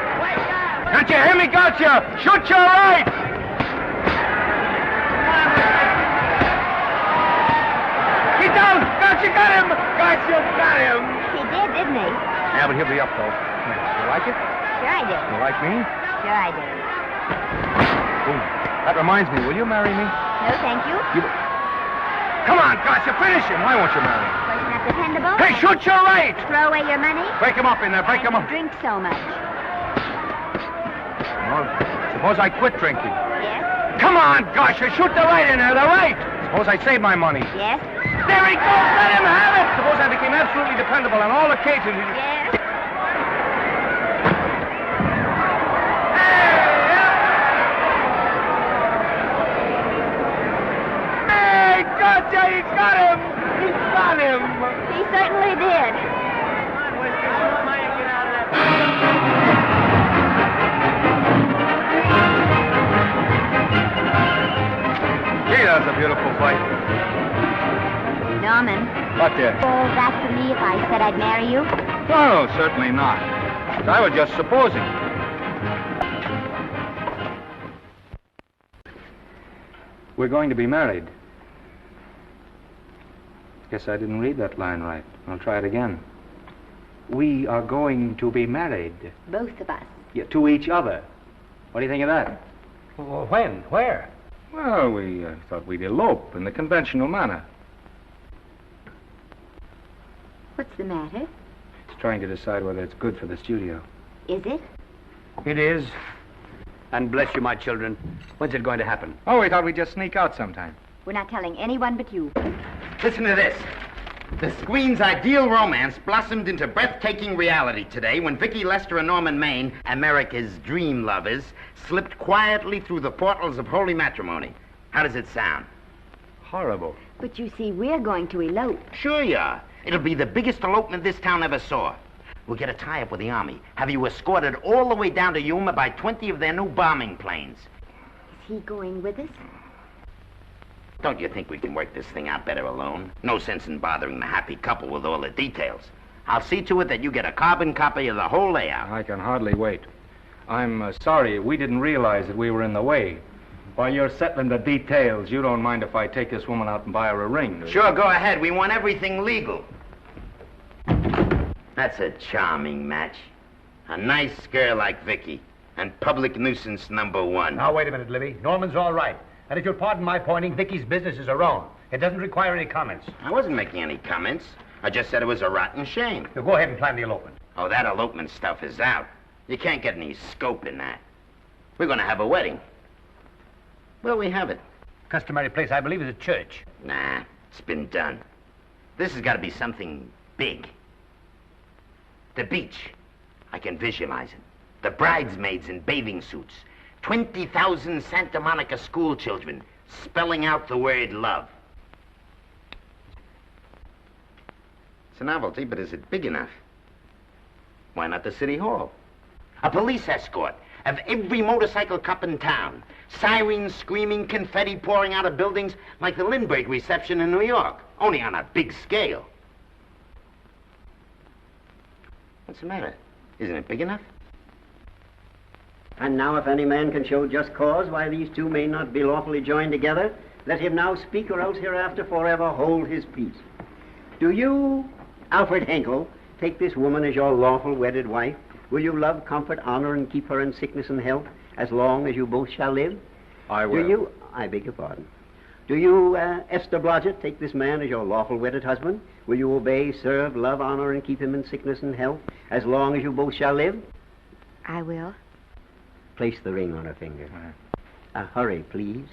Can't you hear me, Gotcha? Shoot your right! He down! Gotcha got him! Gotcha got him! He did, didn't he? Yeah, but he'll be up, though. You like it? Sure I did. You like me? Sure I did. Ooh, that reminds me. Will you marry me? No, thank you. Come on, Gotcha, finish him. Why won't you marry him? Wasn't that dependable? Hey, shoot your right! Throw away your money? Break him up in there, break him up. Drink so much. Well, suppose I quit drinking. Yes? Come on, Gotcha, shoot the right in there, the right! Suppose I save my money. Yes? There he goes, let him have it! Suppose I became absolutely dependable on all occasions. Yes? Gotcha, he got him! He got him! He certainly did. Gee, that was a beautiful fight. Norman. What dear? Oh, that for me if I said I'd marry you? No, certainly not. I was just supposing. We're going to be married. Guess I didn't read that line right. I'll try it again. We are going to be married. Both of us. Yeah, to each other. What do you think of that? Well, when? Where? Well, we thought we'd elope in the conventional manner. What's the matter? It's trying to decide whether it's good for the studio. Is it? It is. And bless you, my children. When's it going to happen? Oh, we thought we'd just sneak out sometime. We're not telling anyone but you. Listen to this. The screen's ideal romance blossomed into breathtaking reality today when Vicki Lester and Norman Maine, America's dream lovers, slipped quietly through the portals of holy matrimony. How does it sound? Horrible. But you see, we're going to elope. Sure you are. It'll be the biggest elopement this town ever saw. We'll get a tie-up with the Army, have you escorted all the way down to Yuma by 20 of their new bombing planes. Is he going with us? Don't you think we can work this thing out better alone? No sense in bothering the happy couple with all the details. I'll see to it that you get a carbon copy of the whole layout. I can hardly wait. I'm sorry we didn't realize that we were in the way. While you're settling the details, you don't mind if I take this woman out and buy her a ring, do you? Sure, go ahead. We want everything legal. That's a charming match. A nice girl like Vicky. And public nuisance #1. Now, wait a minute, Libby. Norman's all right. And if you'll pardon my pointing, Vicky's business is her own. It doesn't require any comments. I wasn't making any comments. I just said it was a rotten shame. So go ahead and plan the elopement. Oh, that elopement stuff is out. You can't get any scope in that. We're going to have a wedding. Where'll we have it? Customary place, I believe, is a church. Nah, it's been done. This has got to be something big. The beach. I can visualize it. The bridesmaids in bathing suits. 20,000 Santa Monica school children spelling out the word love. It's a novelty, but is it big enough? Why not the city hall? A police escort of every motorcycle cop in town. Sirens screaming, confetti pouring out of buildings like the Lindbergh reception in New York, only on a big scale. What's the matter? Isn't it big enough? And now if any man can show just cause why these two may not be lawfully joined together, let him now speak, or else hereafter forever hold his peace. Do you, Alfred Henkel, take this woman as your lawful wedded wife? Will you love, comfort, honor, and keep her in sickness and health as long as you both shall live? I will. Do you, I beg your pardon. Do you, Esther Blodgett, take this man as your lawful wedded husband? Will you obey, serve, love, honor, and keep him in sickness and health as long as you both shall live? I will. Place the ring on her finger. Hurry, please.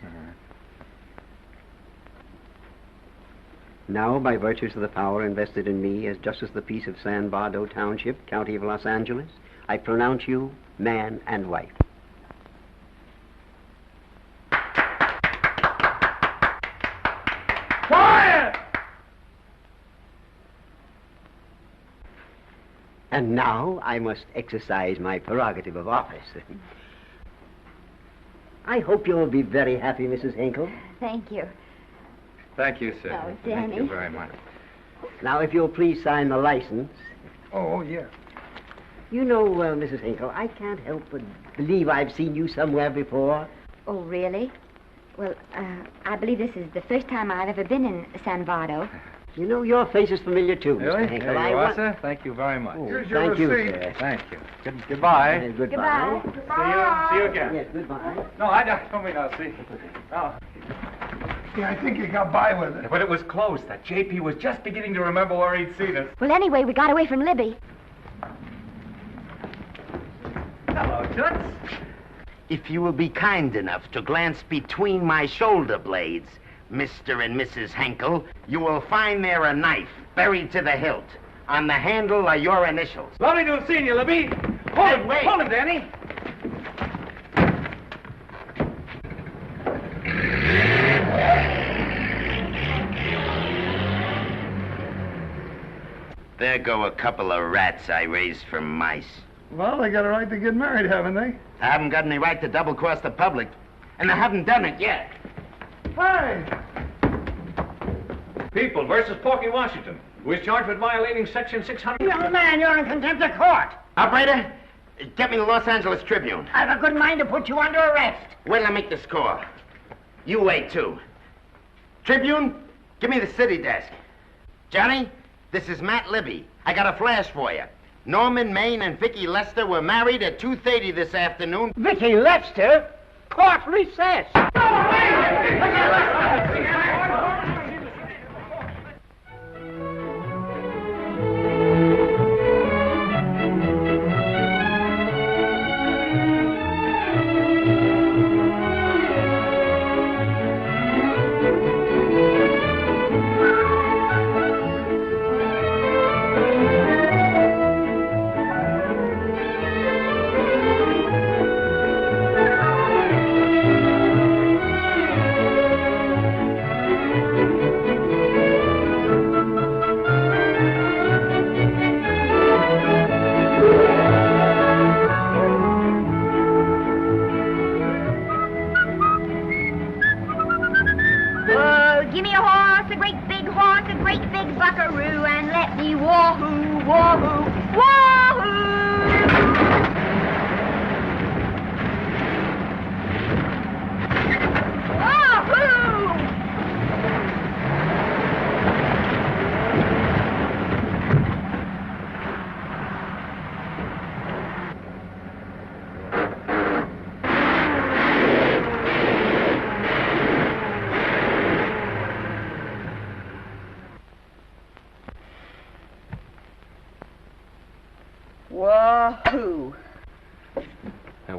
Now, by virtues of the power invested in me as Justice of the Peace of San Bardo Township, County of Los Angeles, I pronounce you man and wife. Quiet! And now I must exercise my prerogative of office. I hope you'll be very happy, Mrs. Henkel. Thank you. Thank you, sir. Oh, Thank Danny. you very much. Now, if you'll please sign the license. Oh, yeah. You know, Mrs. Henkel, I can't help but believe I've seen you somewhere before. Oh, really? Well, I believe this is the first time I've ever been in San Bardo. You know, your face is familiar, too, Really? Mr. Henkel. There you are, sir. Thank you very much. Here's your Thank you, receipt. Sir. Thank you. Goodbye. Goodbye. See you again. Yes, goodbye. No, I don't mean I'll see. Oh. Yeah, I think he got by with it. But it was close. That JP was just beginning to remember where he'd seen us. Well, anyway, we got away from Libby. Hello, Toots. If you will be kind enough to glance between my shoulder blades, Mr. and Mrs. Henkel, you will find there a knife buried to the hilt. On the handle are your initials. Lovely to have seen you, Libby. Hold him, wait. Hold him, Danny. There go a couple of rats I raised from mice. Well, they got a right to get married, haven't they? I haven't got any right to double-cross the public, and I haven't done it yet. Hey! People versus Porky Washington, who is charged with violating Section 600. Young man, you're in contempt of court. Operator, get me the Los Angeles Tribune. I've a good mind to put you under arrest. Wait till I make the score. You wait, too. Tribune, give me the city desk. Johnny, this is Matt Libby. I got a flash for you. Norman Maine and Vicky Lester were married at 2:30 this afternoon. Vicky Lester? Court recess.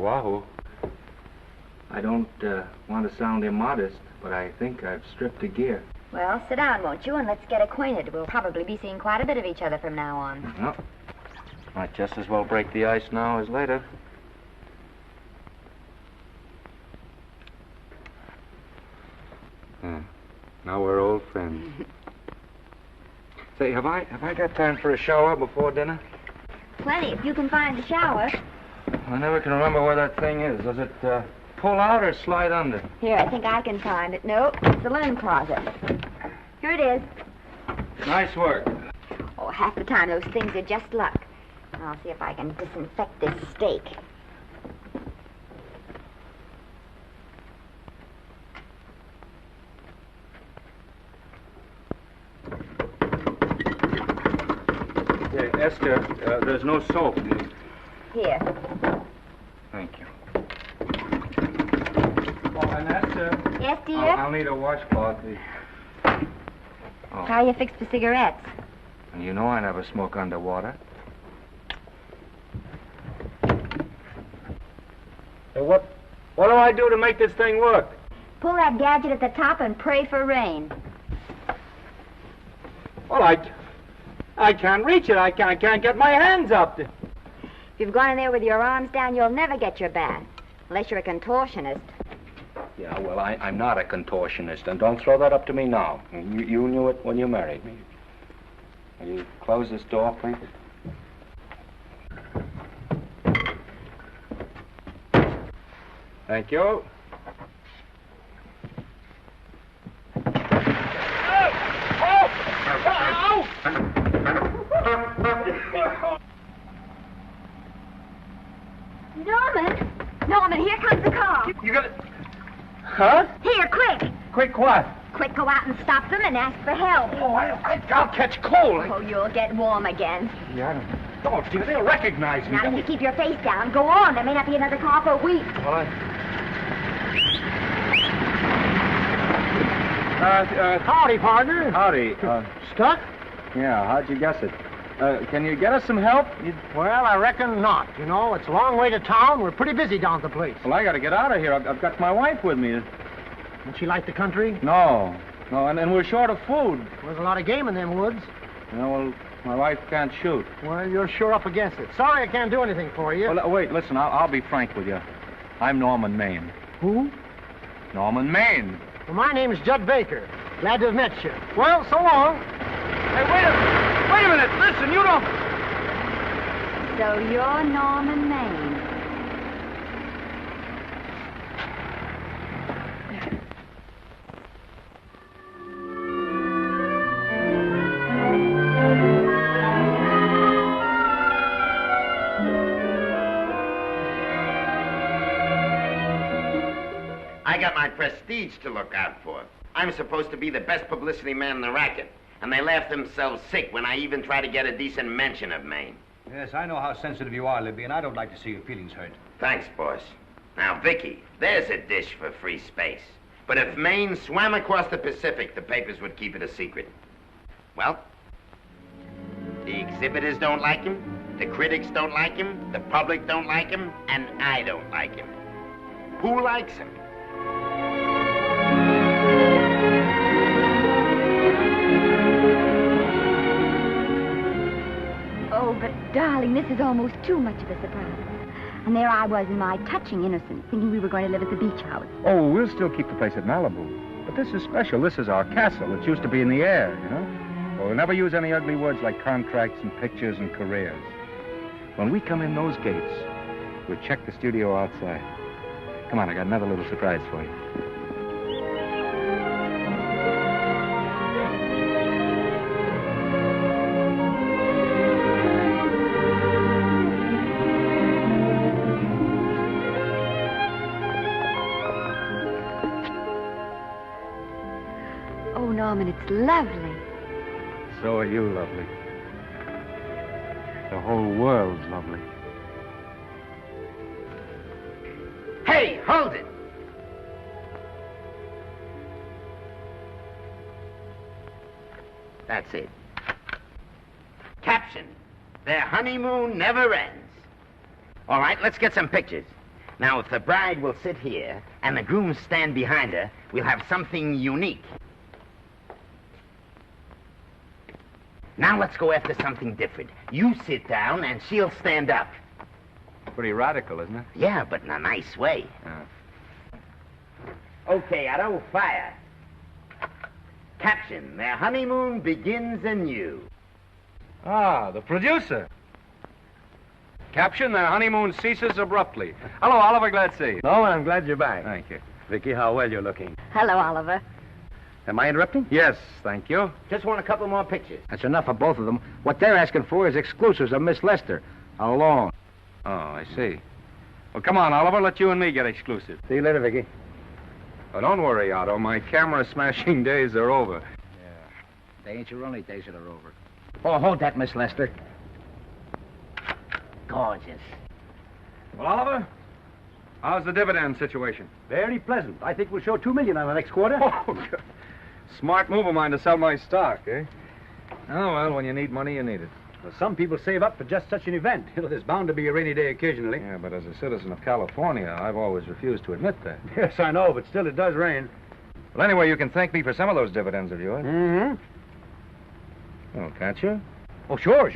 Wahoo. I don't want to sound immodest, but I think I've stripped a gear. Well, sit down, won't you, and let's get acquainted. We'll probably be seeing quite a bit of each other from now on. Well, might just as well break the ice now as later. Now we're old friends. Say, have I got time for a shower before dinner? Plenty, if you can find the shower. I never can remember where that thing is. Does it pull out or slide under? Here, I think I can find it. No, it's the linen closet. Here it is. Nice work. Oh, half the time those things are just luck. I'll see if I can disinfect this steak. Esther, there's no soap. Here. Thank you. Oh, and Esther. Yes, dear? I'll need a washcloth. How are you fixed for cigarettes? And you know I never smoke underwater. Hey, what do I do to make this thing work? Pull that gadget at the top and pray for rain. Well, I can't reach it. I can't get my hands up. If you've gone in there with your arms down, you'll never get your bath. Unless you're a contortionist. Yeah, well, I'm not a contortionist, and don't throw that up to me now. You knew it when you married me. Will you close this door, please? Thank you. Norman, here comes the car. You got it? Huh? Here, quick. Quick what? Quick, go out and stop them and ask for help. Oh, I'll catch cold. Oh, you'll get warm again. Yeah, I don't. Oh, dear, they'll recognize me. Now, if you keep your face down, go on. There may not be another car for a week. Well, howdy, partner. Howdy. Stuck? Yeah, how'd you guess it? Can you get us some help? Well, I reckon not. You know, it's a long way to town. We're pretty busy down at the place. Well, I got to get out of here. I've got my wife with me. Doesn't she like the country? No, and we're short of food. There's a lot of game in them woods. You know, well, my wife can't shoot. Well, you're sure up against it. Sorry I can't do anything for you. Well, wait, listen, I'll be frank with you. I'm Norman Maine. Who? Norman Maine. Well, my name's Judd Baker. Glad to have met you. Well, so long. Hey, wait a minute. Listen, you don't... So you're Norman Maine. I got my prestige to look out for. I'm supposed to be the best publicity man in the racket, and they laugh themselves sick when I even try to get a decent mention of Maine. Yes, I know how sensitive you are, Libby, and I don't like to see your feelings hurt. Thanks, boss. Now, Vicky, there's a dish for free space. But if Maine swam across the Pacific, the papers would keep it a secret. Well, the exhibitors don't like him, the critics don't like him, the public don't like him, and I don't like him. Who likes him? Oh, but darling, this is almost too much of a surprise. And there I was in my touching innocence, thinking we were going to live at the beach house. Oh, we'll still keep the place at Malibu. But this is special. This is our castle. It used to be in the air, you know? Well, we'll never use any ugly words like contracts and pictures and careers. When we come in those gates, we'll check the studio outside. Come on, I got another little surprise for you. Oh, Norman, it's lovely. So are you lovely. The whole world's lovely. Hey, hold it! That's it. Caption: Their honeymoon never ends. All right, let's get some pictures. Now, if the bride will sit here and the groom stand behind her, we'll have something unique. Now let's go after something different. You sit down and she'll stand up. Pretty radical, isn't it? Yeah, but in a nice way. Okay, Otto, fire. Caption, their honeymoon begins anew. Ah, the producer. Caption, their honeymoon ceases abruptly. Hello, Oliver, glad to see you. No, I'm glad you're back. Thank you. Vicky, how well you're looking. Hello, Oliver. Am I interrupting? Yes, thank you. Just want a couple more pictures. That's enough of both of them. What they're asking for is exclusives of Miss Lester. Alone. Oh, I see. Well, come on, Oliver, let you and me get exclusive. See you later, Vicky. Oh, don't worry, Otto. My camera smashing days are over. They ain't your only days that are over. Oh, hold that, Miss Lester. Gorgeous. Well, Oliver, how's the dividend situation? Very pleasant. I think we'll show $2 million on the next quarter. Oh, good. Smart move of mine to sell my stock, eh? Oh, well, when you need money, you need it. Well, some people save up for just such an event. You know, there's bound to be a rainy day occasionally. Yeah, but as a citizen of California, I've always refused to admit that. Yes, I know, but still it does rain. Well, anyway, you can thank me for some of those dividends of yours. Mm-hmm. Oh, can't you? Oh, sure.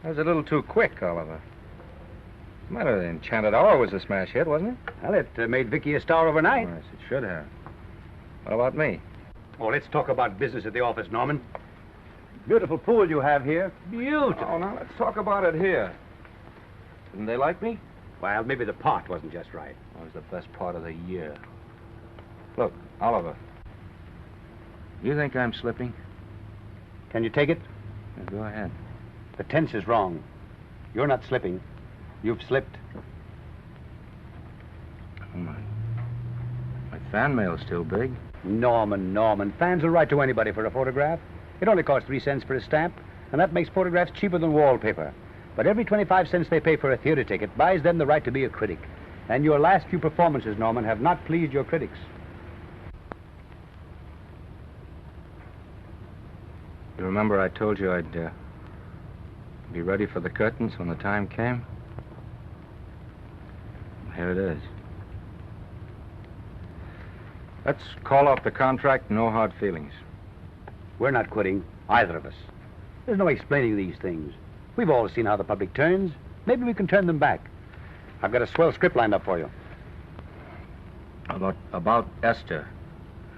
That was a little too quick, Oliver. What's the matter? The Enchanted Hour was a smash hit, wasn't it? Well, it made Vicky a star overnight. Yes, it should have. What about me? Oh, let's talk about business at the office, Norman. Beautiful pool you have here. Beautiful. Oh, now let's talk about it here. Didn't they like me? Well, maybe the part wasn't just right. That was the best part of the year. Look, Oliver. You think I'm slipping? Can you take it? Yeah, go ahead. The tense is wrong. You're not slipping. You've slipped. Oh, my fan mail's still big. Norman. Fans will write to anybody for a photograph. It only costs 3 cents for a stamp, and that makes photographs cheaper than wallpaper. But every 25 cents they pay for a theater ticket buys them the right to be a critic. And your last few performances, Norman, have not pleased your critics. You remember I told you I'd be ready for the curtains when the time came? Here it is. Let's call off the contract, no hard feelings. We're not quitting, either of us. There's no explaining these things. We've all seen how the public turns. Maybe we can turn them back. I've got a swell script lined up for you. About Esther.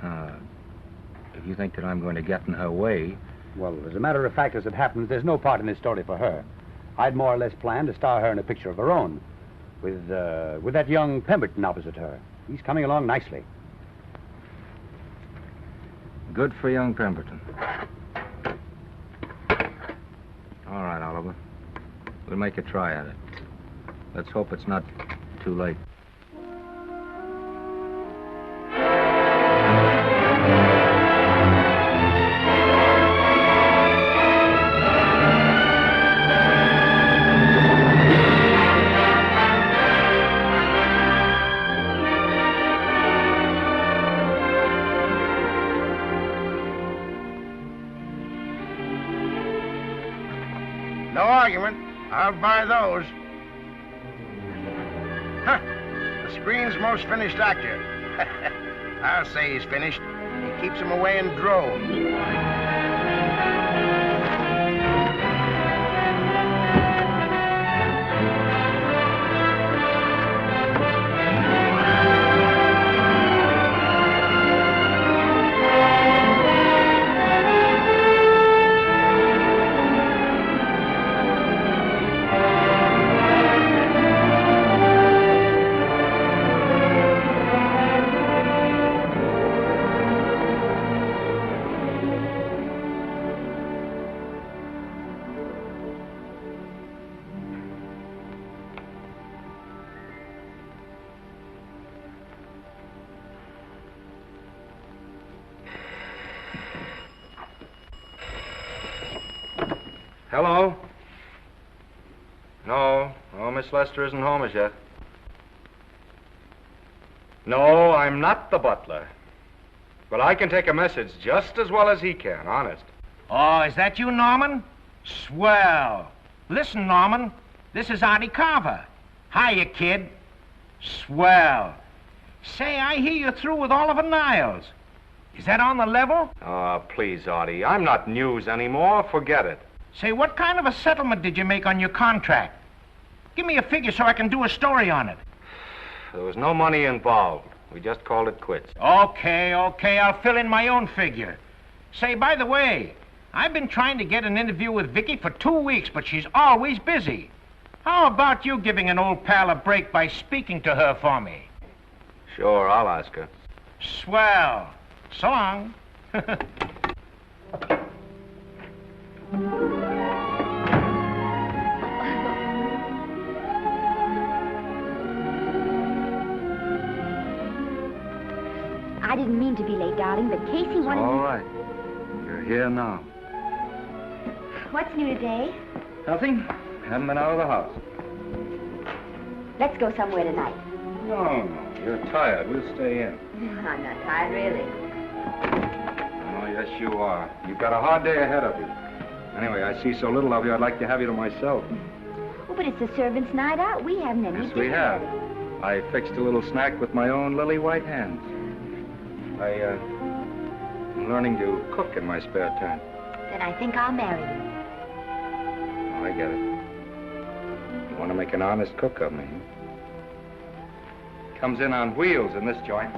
If you think that I'm going to get in her way... Well, as a matter of fact, as it happens, there's no part in this story for her. I'd more or less planned to star her in a picture of her own, with that young Pemberton opposite her. He's coming along nicely. Good for young Pemberton. All right, Oliver. We'll make a try at it. Let's hope it's not too late. No argument. I'll buy those. Huh. The screen's most finished actor. I'll say he's finished. He keeps them away in droves. Hello? No, Miss Lester isn't home as yet. No, I'm not the butler. But I can take a message just as well as he can, honest. Oh, is that you, Norman? Swell. Listen, Norman, this is Artie Carver. Hiya, kid. Swell. Say, I hear you're through with Oliver Niles. Is that on the level? Oh, please, Artie. I'm not news anymore. Forget it. Say, what kind of a settlement did you make on your contract? Give me a figure so I can do a story on it. There was no money involved. We just called it quits. Okay, I'll fill in my own figure. Say, by the way, I've been trying to get an interview with Vicky for 2 weeks, but she's always busy. How about you giving an old pal a break by speaking to her for me? Sure, I'll ask her. Swell. So long. I didn't mean to be late, darling, but Casey wanted... All right. You're here now. What's new today? Nothing. Haven't been out of the house. Let's go somewhere tonight. No. You're tired. We'll stay in. I'm not tired, really. Oh, yes, you are. You've got a hard day ahead of you. Anyway, I see so little of you, I'd like to have you to myself. Oh, but it's the servants' night out. We haven't any Yes, we have. I fixed a little snack with my own lily white hands. I'm learning to cook in my spare time. Then I think I'll marry you. Oh, I get it. You want to make an honest cook of me. Comes in on wheels in this joint.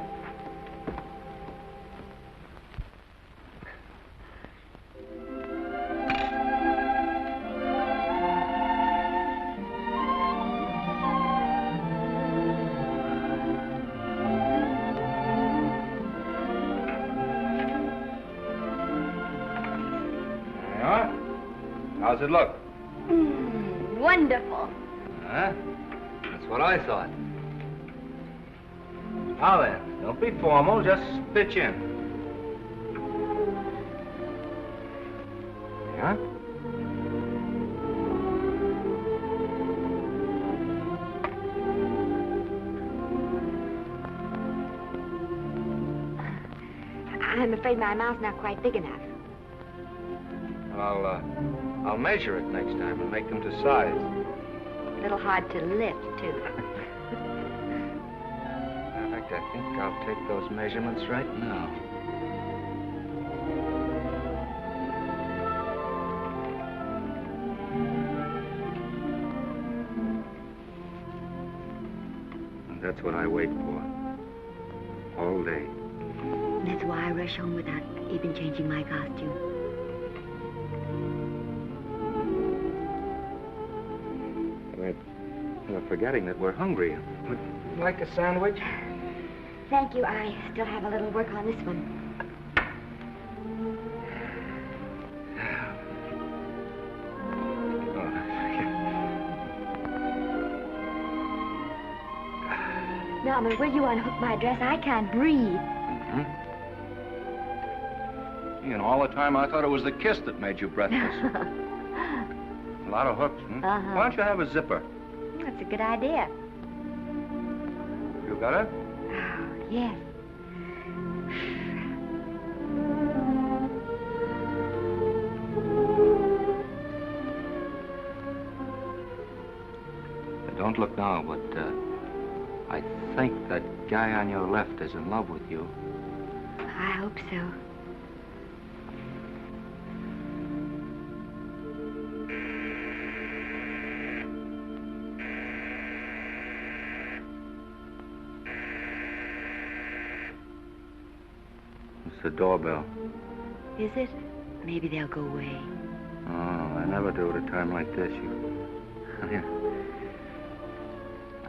How's it look? Wonderful. Huh? That's what I thought. Now then, don't be formal, just pitch in. Yeah? I'm afraid my mouth's not quite big enough. I'll measure it next time and make them to size. A little hard to lift, too. In fact, I think I'll take those measurements right now. And that's what I wait for. All day. That's why I rush home without even changing my costume. We're forgetting that we're hungry. Would you like a sandwich? Thank you. I still have a little work on this one. Norman, will you unhook my dress? I can't breathe. Mm-hmm. You know, all the time I thought it was the kiss that made you breathless. A lot of hooks, hmm? Uh-huh. Why don't you have a zipper? That's a good idea. You got it? Oh, yes. Don't look now, but I think that guy on your left is in love with you. I hope so. It's the doorbell. Is it? Maybe they'll go away. Oh, I never do at a time like this. Here.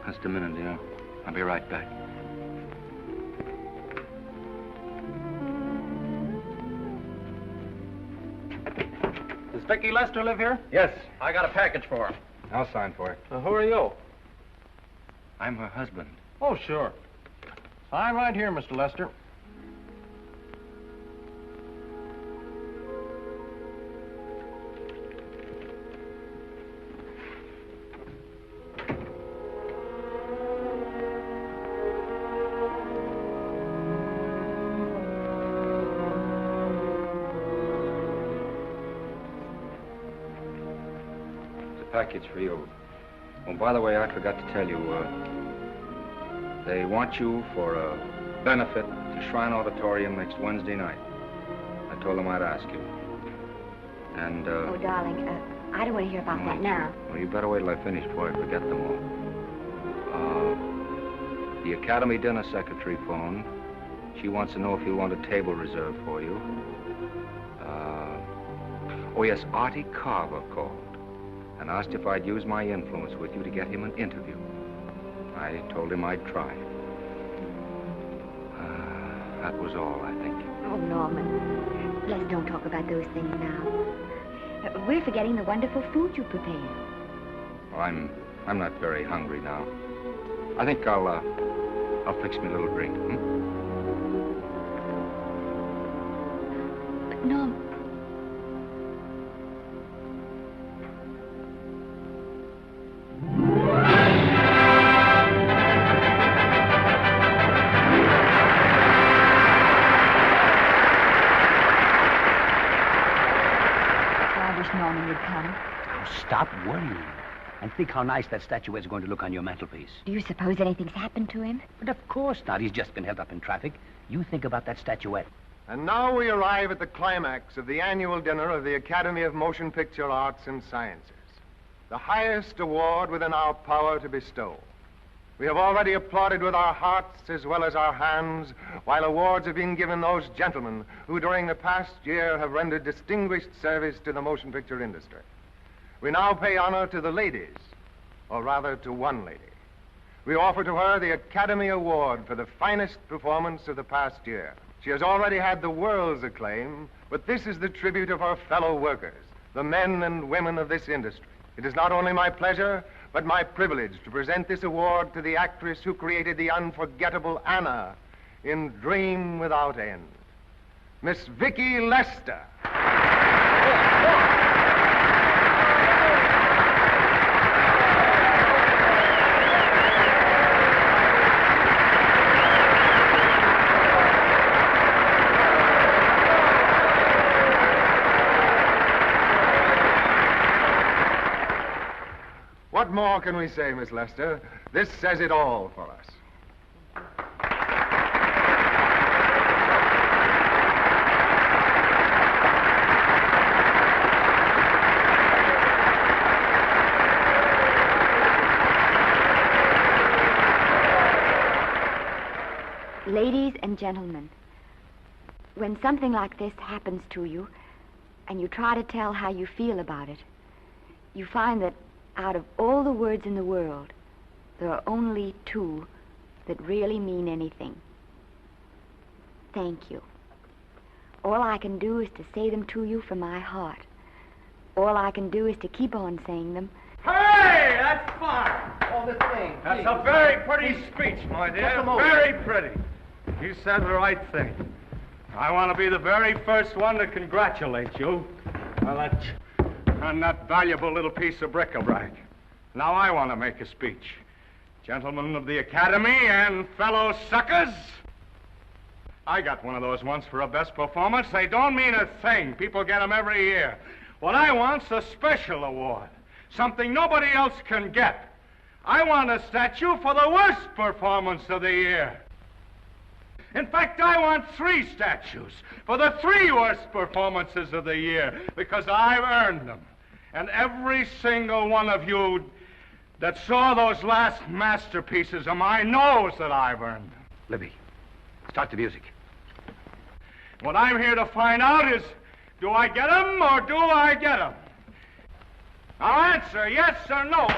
Just a minute, dear. I'll be right back. Does Vicky Lester live here? Yes. I got a package for her. I'll sign for it. Who are you? I'm her husband. Oh, sure. Sign right here, Mr. Lester. Package for you. Oh, by the way, I forgot to tell you, they want you for a benefit to Shrine Auditorium next Wednesday night. I told them I'd ask you. And, Oh, darling, I don't want to hear about that now. Well, you better wait till I finish before I forget them all. The Academy dinner secretary phoned. She wants to know if you want a table reserved for you. Oh, yes, Artie Carver called and asked if I'd use my influence with you to get him an interview. I told him I'd try. That was all, I think. Oh, Norman, let's don't talk about those things now. We're forgetting the wonderful food you prepared. Well, I'm not very hungry now. I think I'll fix me a little drink, But, Norm... Norman would come. Oh, stop worrying. And think how nice that statuette's going to look on your mantelpiece. Do you suppose anything's happened to him? But of course not. He's just been held up in traffic. You think about that statuette. And now we arrive at the climax of the annual dinner of the Academy of Motion Picture Arts and Sciences, the highest award within our power to bestow. We have already applauded with our hearts as well as our hands, while awards have been given those gentlemen who during the past year have rendered distinguished service to the motion picture industry. We now pay honor to the ladies, or rather to one lady. We offer to her the Academy Award for the finest performance of the past year. She has already had the world's acclaim, but this is the tribute of her fellow workers, the men and women of this industry. It is not only my pleasure, but my privilege to present this award to the actress who created the unforgettable Anna in Dream Without End, Miss Vicki Lester. What more can we say, Miss Lester? This says it all for us. Ladies and gentlemen, when something like this happens to you, and you try to tell how you feel about it, you find that out of all the words in the world, there are only two that really mean anything. Thank you. All I can do is to say them to you from my heart. All I can do is to keep on saying them. Hey, that's fine. Oh, this thing. That's a very pretty speech, my dear. Very pretty. You said the right thing. I want to be the very first one to congratulate you on that valuable little piece of bric-a-brac. Now I want to make a speech. Gentlemen of the Academy and fellow suckers, I got one of those once for a best performance. They don't mean a thing. People get them every year. What I want's a special award, something nobody else can get. I want a statue for the worst performance of the year. In fact, I want 3 statues for the 3 worst performances of the year, because I've earned them. And every single one of you that saw those last masterpieces of mine knows that I've earned them. Libby, start the music. What I'm here to find out is, do I get them or do I get them? Now answer yes or no.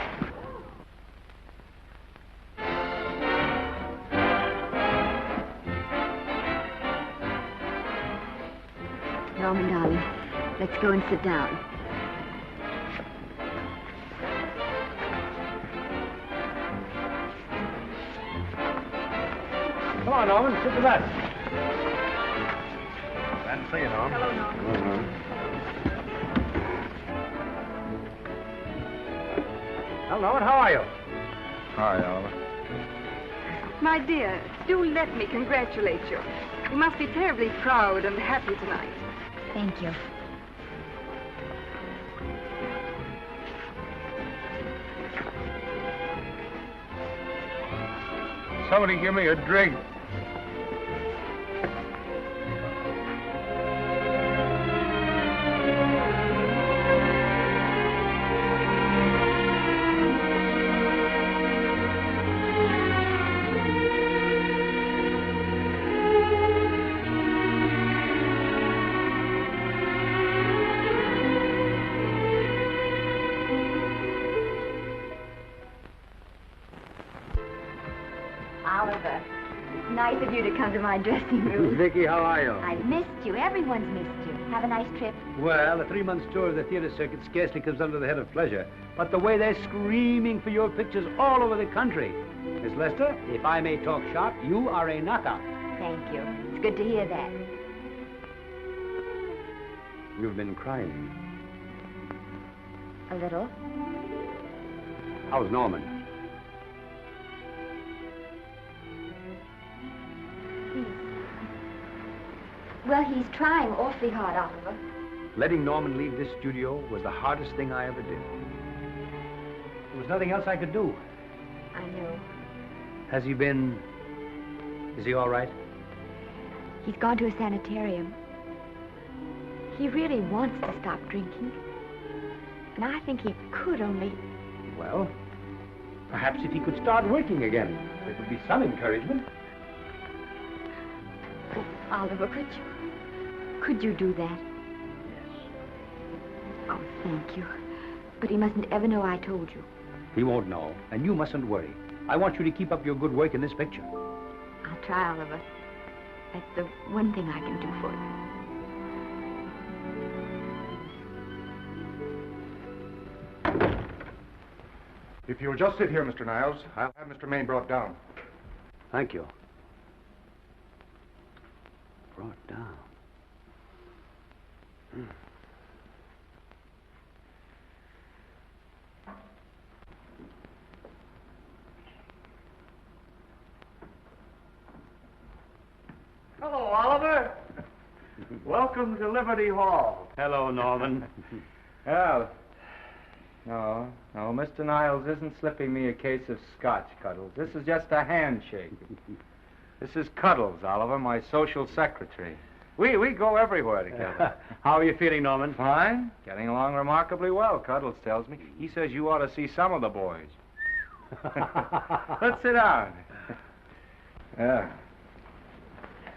Norman, darling, let's go and sit down. Come on, Norman, sit with us. Glad to see you, Norman. Hello, Norman. Well, Norman, how are you? Hi, Oliver. My dear, do let me congratulate you. You must be terribly proud and happy tonight. Thank you. Somebody give me a drink. Oliver, it's nice of you to come to my dressing room. Vicky, how are you? I've missed you. Everyone's missed you. Have a nice trip. Well, a 3-month tour of the theater circuit scarcely comes under the head of pleasure. But the way they're screaming for your pictures all over the country. Miss Lester, if I may talk shop, you are a knockout. Thank you. It's good to hear that. You've been crying. A little. How's Norman? Well, he's trying awfully hard, Oliver. Letting Norman leave this studio was the hardest thing I ever did. There was nothing else I could do. I know. Has he been... Is he all right? He's gone to a sanitarium. He really wants to stop drinking. And I think he could only... Well, perhaps if he could start working again, there would be some encouragement. Oh, Oliver, could you do that? Yes. Oh, thank you. But he mustn't ever know I told you. He won't know, and you mustn't worry. I want you to keep up your good work in this picture. I'll try, Oliver. That's the one thing I can do for you. If you'll just sit here, Mr. Niles, I'll have Mr. Maine brought down. Thank you. Brought down. Hello, Oliver. Welcome to Liberty Hall. Hello, Norman. Well, no, Mr. Niles isn't slipping me a case of scotch, Cuddles. This is just a handshake. This is Cuddles, Oliver, my social secretary. We go everywhere together. How are you feeling, Norman? Fine. Getting along remarkably well, Cuddles tells me. He says you ought to see some of the boys. Let's sit down. Yeah.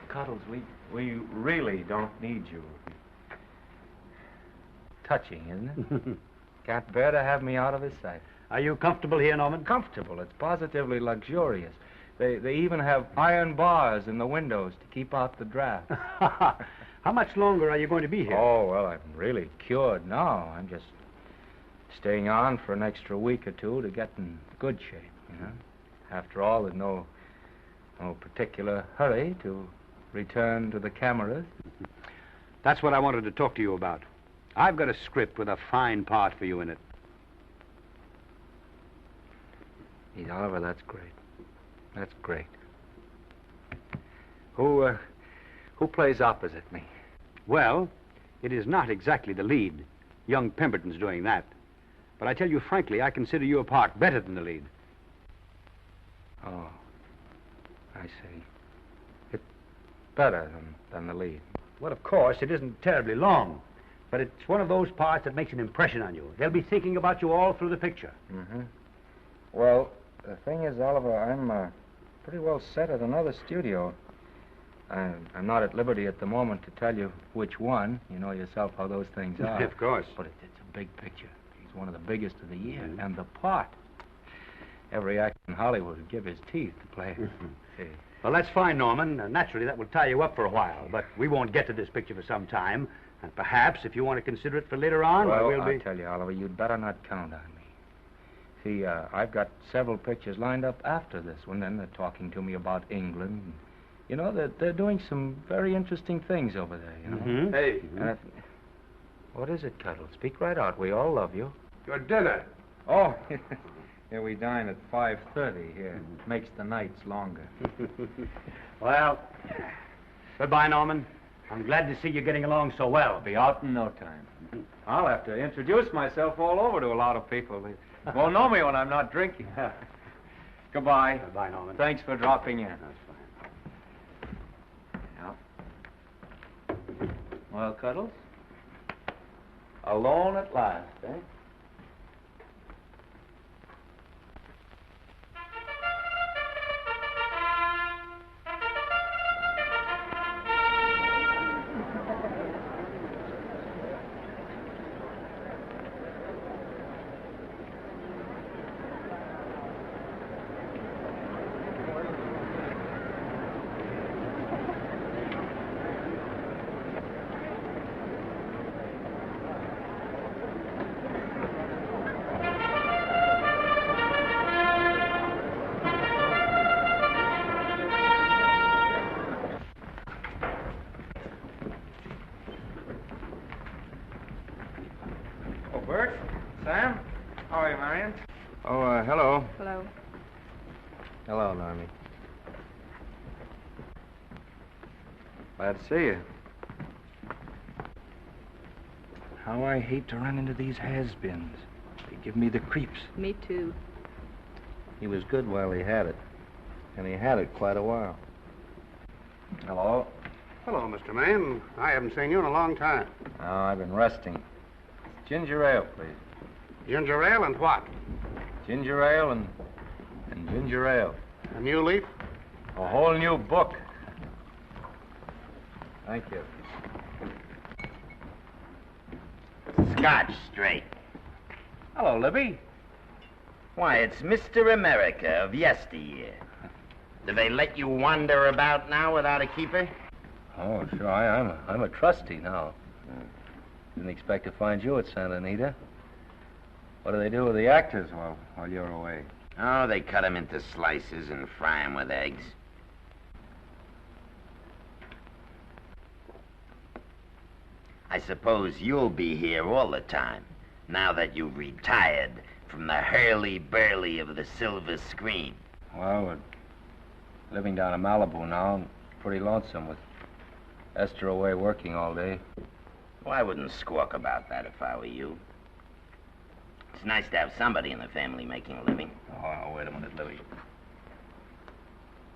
Cuddles, we really don't need you. Touching, isn't it? Can't bear to have me out of his sight. Are you comfortable here, Norman? Comfortable. It's positively luxurious. They even have iron bars in the windows to keep out the draft. How much longer are you going to be here? Oh, well, I'm really cured now. I'm just staying on for an extra week or two to get in good shape, you know. After all, there's no particular hurry to return to the cameras. That's what I wanted to talk to you about. I've got a script with a fine part for you in it. Gee, Oliver, that's great. That's great. Who plays opposite me? Well, it is not exactly the lead. Young Pemberton's doing that. But I tell you frankly, I consider your part better than the lead. Oh, I see. It's better than the lead. Well, of course, it isn't terribly long. But it's one of those parts that makes an impression on you. They'll be thinking about you all through the picture. Mm-hmm. Well, the thing is, Oliver, I'm pretty well set at another studio. I'm not at liberty at the moment to tell you which one. You know yourself how those things are. Of course. But it's a big picture. It's one of the biggest of the year. Mm-hmm. And the part. Every actor in Hollywood would give his teeth to play it. See. Well, that's fine, Norman. Naturally, that will tie you up for a while. But we won't get to this picture for some time. And perhaps, if you want to consider it for later on, well, we'll be... I'll tell you, Oliver, you'd better not count on me. See, I've got several pictures lined up after this one. Then they're talking to me about England. You know, they're doing some very interesting things over there, you know. Mm-hmm. Hey. What is it, Cuddle? Speak right out. We all love you. Your dinner. Oh, here we dine at 5:30 here. It makes the nights longer. Well, goodbye, Norman. I'm glad to see you getting along so well. Be out in no time. I'll have to introduce myself all over to a lot of people. They won't know me when I'm not drinking. Goodbye. Bye, Norman. Thanks for dropping in. That's Yeah. Well, Cuddles? Alone at last, eh? Hello. Hello. Hello, Normie. Glad to see you. How I hate to run into these has-beens. They give me the creeps. Me too. He was good while he had it. And he had it quite a while. Hello. Hello, Mr. Maine. I haven't seen you in a long time. Oh, I've been resting. Ginger ale, please. Ginger ale and what? Ginger ale and ginger ale. A new leaf? A whole new book. Thank you. Scotch straight. Hello, Libby. Why, it's Mr. America of yesteryear. Do they let you wander about now without a keeper? Oh, sure. I'm a trustee now. Didn't expect to find you at Santa Anita. What do they do with the actors while you're away? Oh, they cut them into slices and fry them with eggs. I suppose you'll be here all the time, now that you've retired from the hurly-burly of the silver screen. Well, we're living down in Malibu now. Pretty lonesome with Esther away working all day. Well, I wouldn't squawk about that if I were you. It's nice to have somebody in the family making a living. Oh, wait a minute, Libby.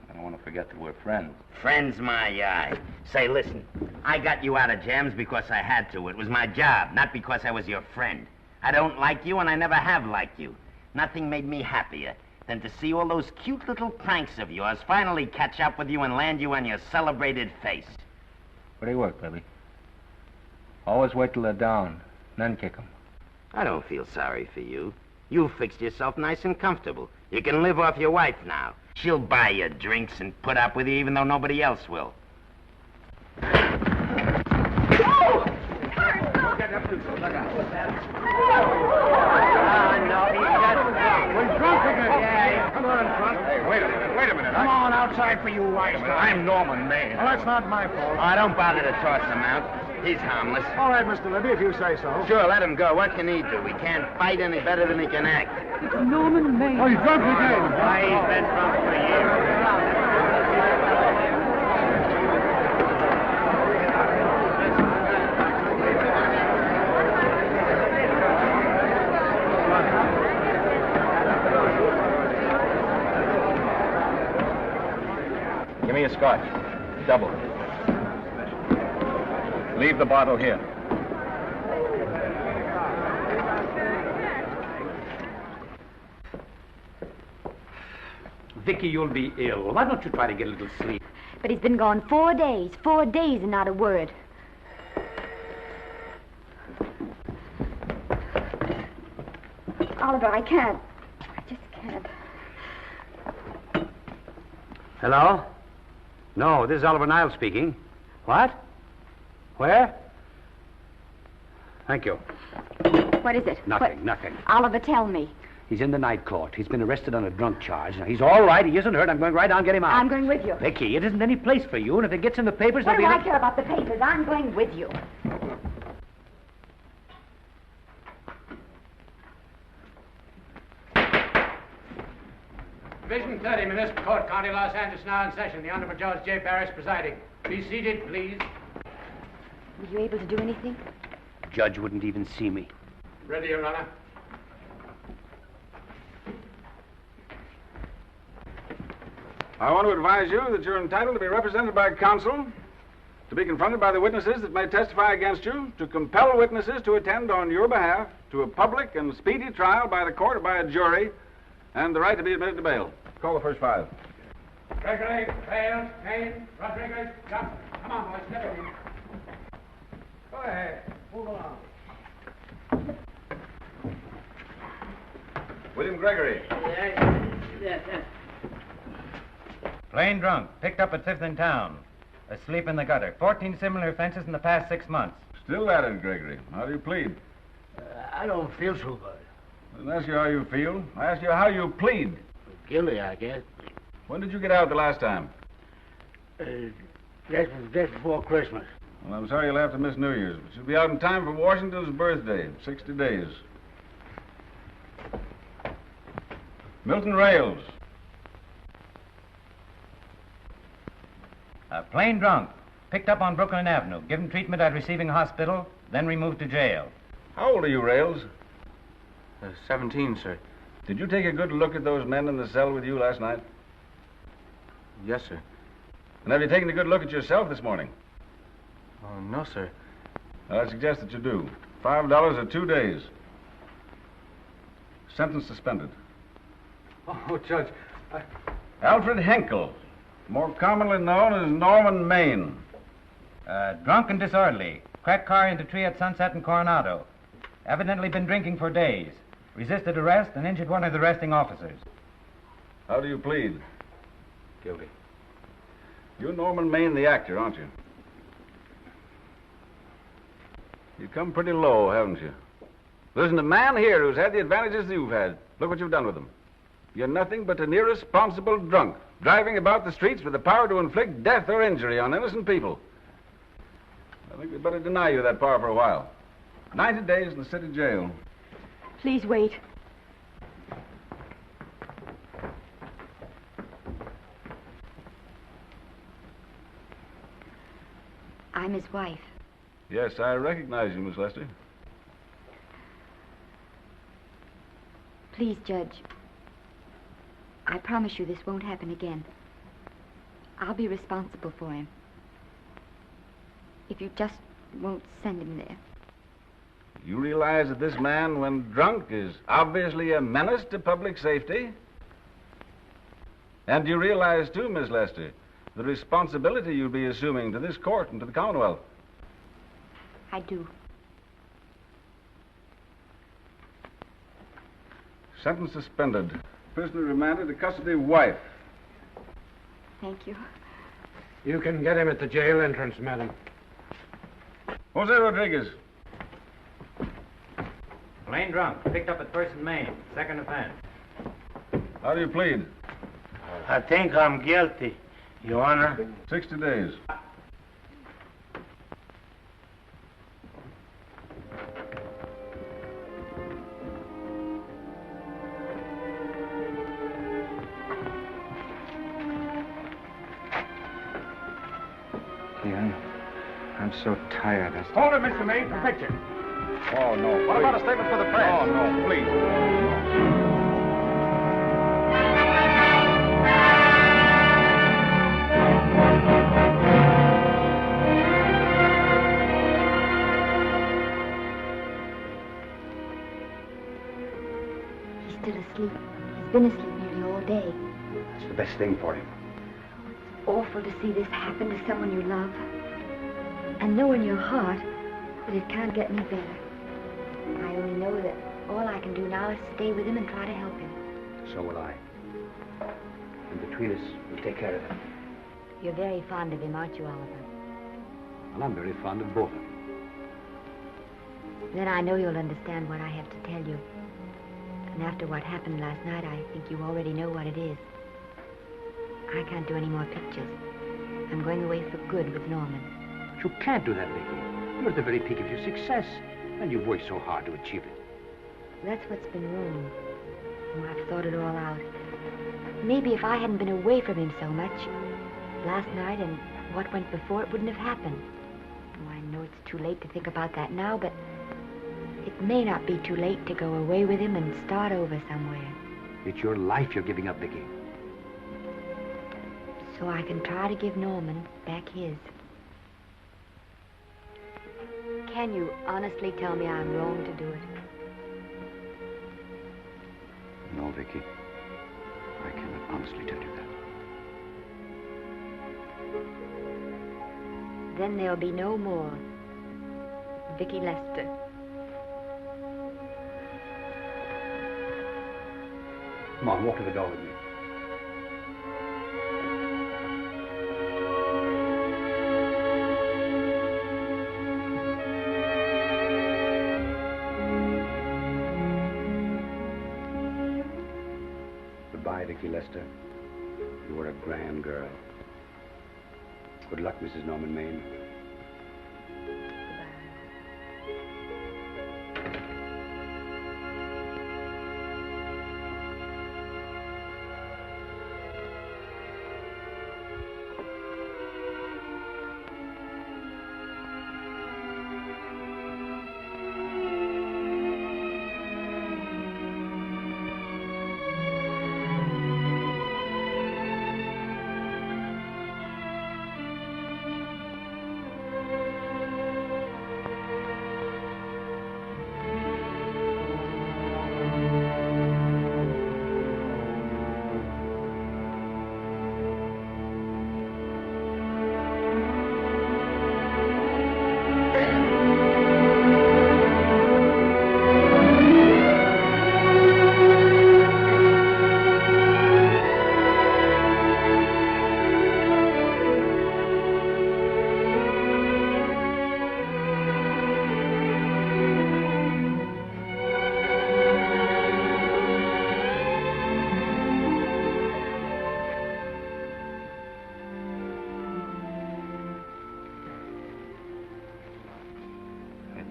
I don't want to forget that we're friends. Friends, my eye. Say, listen, I got you out of jams because I had to. It was my job, not because I was your friend. I don't like you, and I never have liked you. Nothing made me happier than to see all those cute little pranks of yours finally catch up with you and land you on your celebrated face. Where do you work, Libby? Always wait till they're down, then kick 'em. I don't feel sorry for you. You fixed yourself nice and comfortable. You can live off your wife now. She'll buy you drinks and put up with you even though nobody else will. We're drunk again. Yeah, come on, front. Hey, wait a minute. Come on outside for you wise guys. I'm Norman Maine. Well, that's not my fault. Oh, don't bother to toss him out. He's harmless. All right, Mr. Libby, if you say so. Sure, let him go. What can he do? He can't fight any better than he can act. Norman Maine. Oh, he's drunk again. Why, he's been drunk for years. Give me a scotch. Double. Leave the bottle here. Vicky, you'll be ill. Why don't you try to get a little sleep? But he's been gone 4 days. 4 days and not a word. Oliver, I can't. I just can't. Hello? No, this is Oliver Niles speaking. What? Where? Thank you. What is it? Nothing. Oliver, tell me. He's in the night court. He's been arrested on a drunk charge. Now, he's all right. He isn't hurt. I'm going right down and get him out. I'm going with you. Vicky, it isn't any place for you, and if it gets in the papers, What do there'll I be... care about the papers? I'm going with you. Division 30, Municipal Court, County, Los Angeles, now in session. The Honorable Judge J. Barris presiding. Be seated, please. Were you able to do anything? Judge wouldn't even see me. Ready, Your Honor. I want to advise you that you're entitled to be represented by counsel, to be confronted by the witnesses that may testify against you, to compel witnesses to attend on your behalf to a public and speedy trial by the court or by a jury, and the right to be admitted to bail. Call the first 5. Gregory, Bales, Maine, Rodriguez, Johnson. Come on, boys, step in. Go ahead. Move along. William Gregory. Yes. Plain drunk, picked up at 5th in town. Asleep in the gutter. 14 similar offenses in the past 6 months. Still at it, Gregory. How do you plead? I don't feel so good. I didn't ask you how you feel. I asked you how you plead. Guilty, I guess. When did you get out the last time? Just before Christmas. Well, I'm sorry you'll have to miss New Year's, but you'll be out in time for Washington's birthday, 60 days. Milton Rails. Plain drunk, picked up on Brooklyn Avenue, given treatment at receiving hospital, then removed to jail. How old are you, Rails? 17, sir. Did you take a good look at those men in the cell with you last night? Yes, sir. And have you taken a good look at yourself this morning? Oh, no, sir. I suggest that you do. $5 or 2 days. Sentence suspended. Oh, Judge, Alfred Henkel, more commonly known as Norman Maine. Drunk and disorderly. Cracked car into tree at Sunset and Coronado. Evidently been drinking for days. Resisted arrest and injured one of the arresting officers. How do you plead? Guilty. You're Norman Maine, the actor, aren't you? You've come pretty low, haven't you? There isn't a man here who's had the advantages you've had. Look what you've done with them. You're nothing but an irresponsible drunk, driving about the streets with the power to inflict death or injury on innocent people. I think we'd better deny you that power for a while. 90 days in the city jail. Please wait. I'm his wife. Yes, I recognize you, Miss Lester. Please, Judge. I promise you this won't happen again. I'll be responsible for him. If you just won't send him there. You realize that this man, when drunk, is obviously a menace to public safety? And you realize, too, Miss Lester, the responsibility you'll be assuming to this court and to the Commonwealth? I do. Sentence suspended. Prisoner remanded to custody of wife. Thank you. You can get him at the jail entrance, madam. Jose Rodriguez. Plain drunk, picked up at 1st in Maine. 2nd offense. How do you plead? I think I'm guilty, Your Honor. 60 days. I'm so tired. Hold it, Mr. Maine, for picture. Oh, no. What about a statement for the press? Oh, no, please. He's still asleep. He's been asleep nearly all day. It's the best thing for him. It's awful to see this happen to someone you love. And know in your heart that it can't get any better. I only know that all I can do now is stay with him and try to help him. So will I. And between us, we'll take care of him. You're very fond of him, aren't you, Oliver? And I'm very fond of both of them. Then I know you'll understand what I have to tell you. And after what happened last night, I think you already know what it is. I can't do any more pictures. I'm going away for good with Norman. You can't do that, Vicky. You're at the very peak of your success, and you've worked so hard to achieve it. That's what's been wrong. Oh, I've thought it all out. Maybe if I hadn't been away from him so much, last night and what went before, it wouldn't have happened. Oh, I know it's too late to think about that now, but it may not be too late to go away with him and start over somewhere. It's your life you're giving up, Vicky. so I can try to give Norman back his. Can you honestly tell me I'm wrong to do it? No, Vicky. I cannot honestly tell you that. Then there'll be no more Vicky Lester. Come on, walk to the door with me. Goodbye, Vicky Lester. You were a grand girl. Good luck, Mrs. Norman Maine.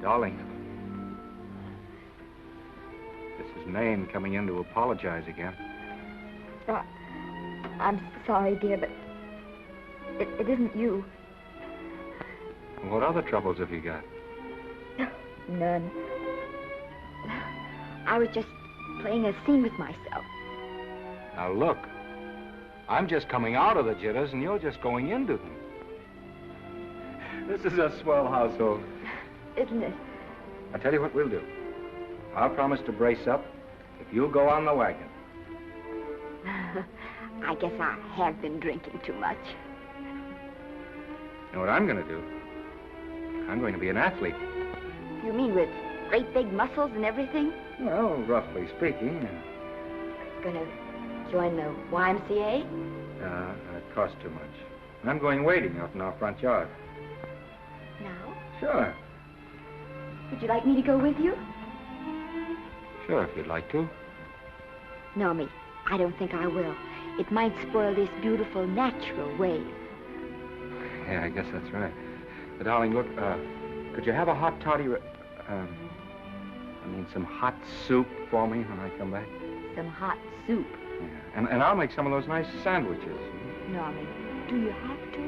Darling, this is Maine coming in to apologize again. I'm sorry, dear, but it isn't you. What other troubles have you got? None. I was just playing a scene with myself. Now look, I'm just coming out of the jitters and you're just going into them. This is a swell household. Isn't it? I'll tell you what we'll do. I'll promise to brace up if you'll go on the wagon. I guess I have been drinking too much. You know what I'm going to do? I'm going to be an athlete. You mean with great big muscles and everything? Well, roughly speaking. Gonna join the YMCA? It costs too much. And I'm going wading out in our front yard. Now? Sure. Would you like me to go with you? Sure, if you'd like to. No, me. I don't think I will. It might spoil this beautiful, natural wave. Yeah, I guess that's right. But, darling, look, could you have a hot toddy... some hot soup for me when I come back? Some hot soup? Yeah. And I'll make some of those nice sandwiches. Norman, do you have to?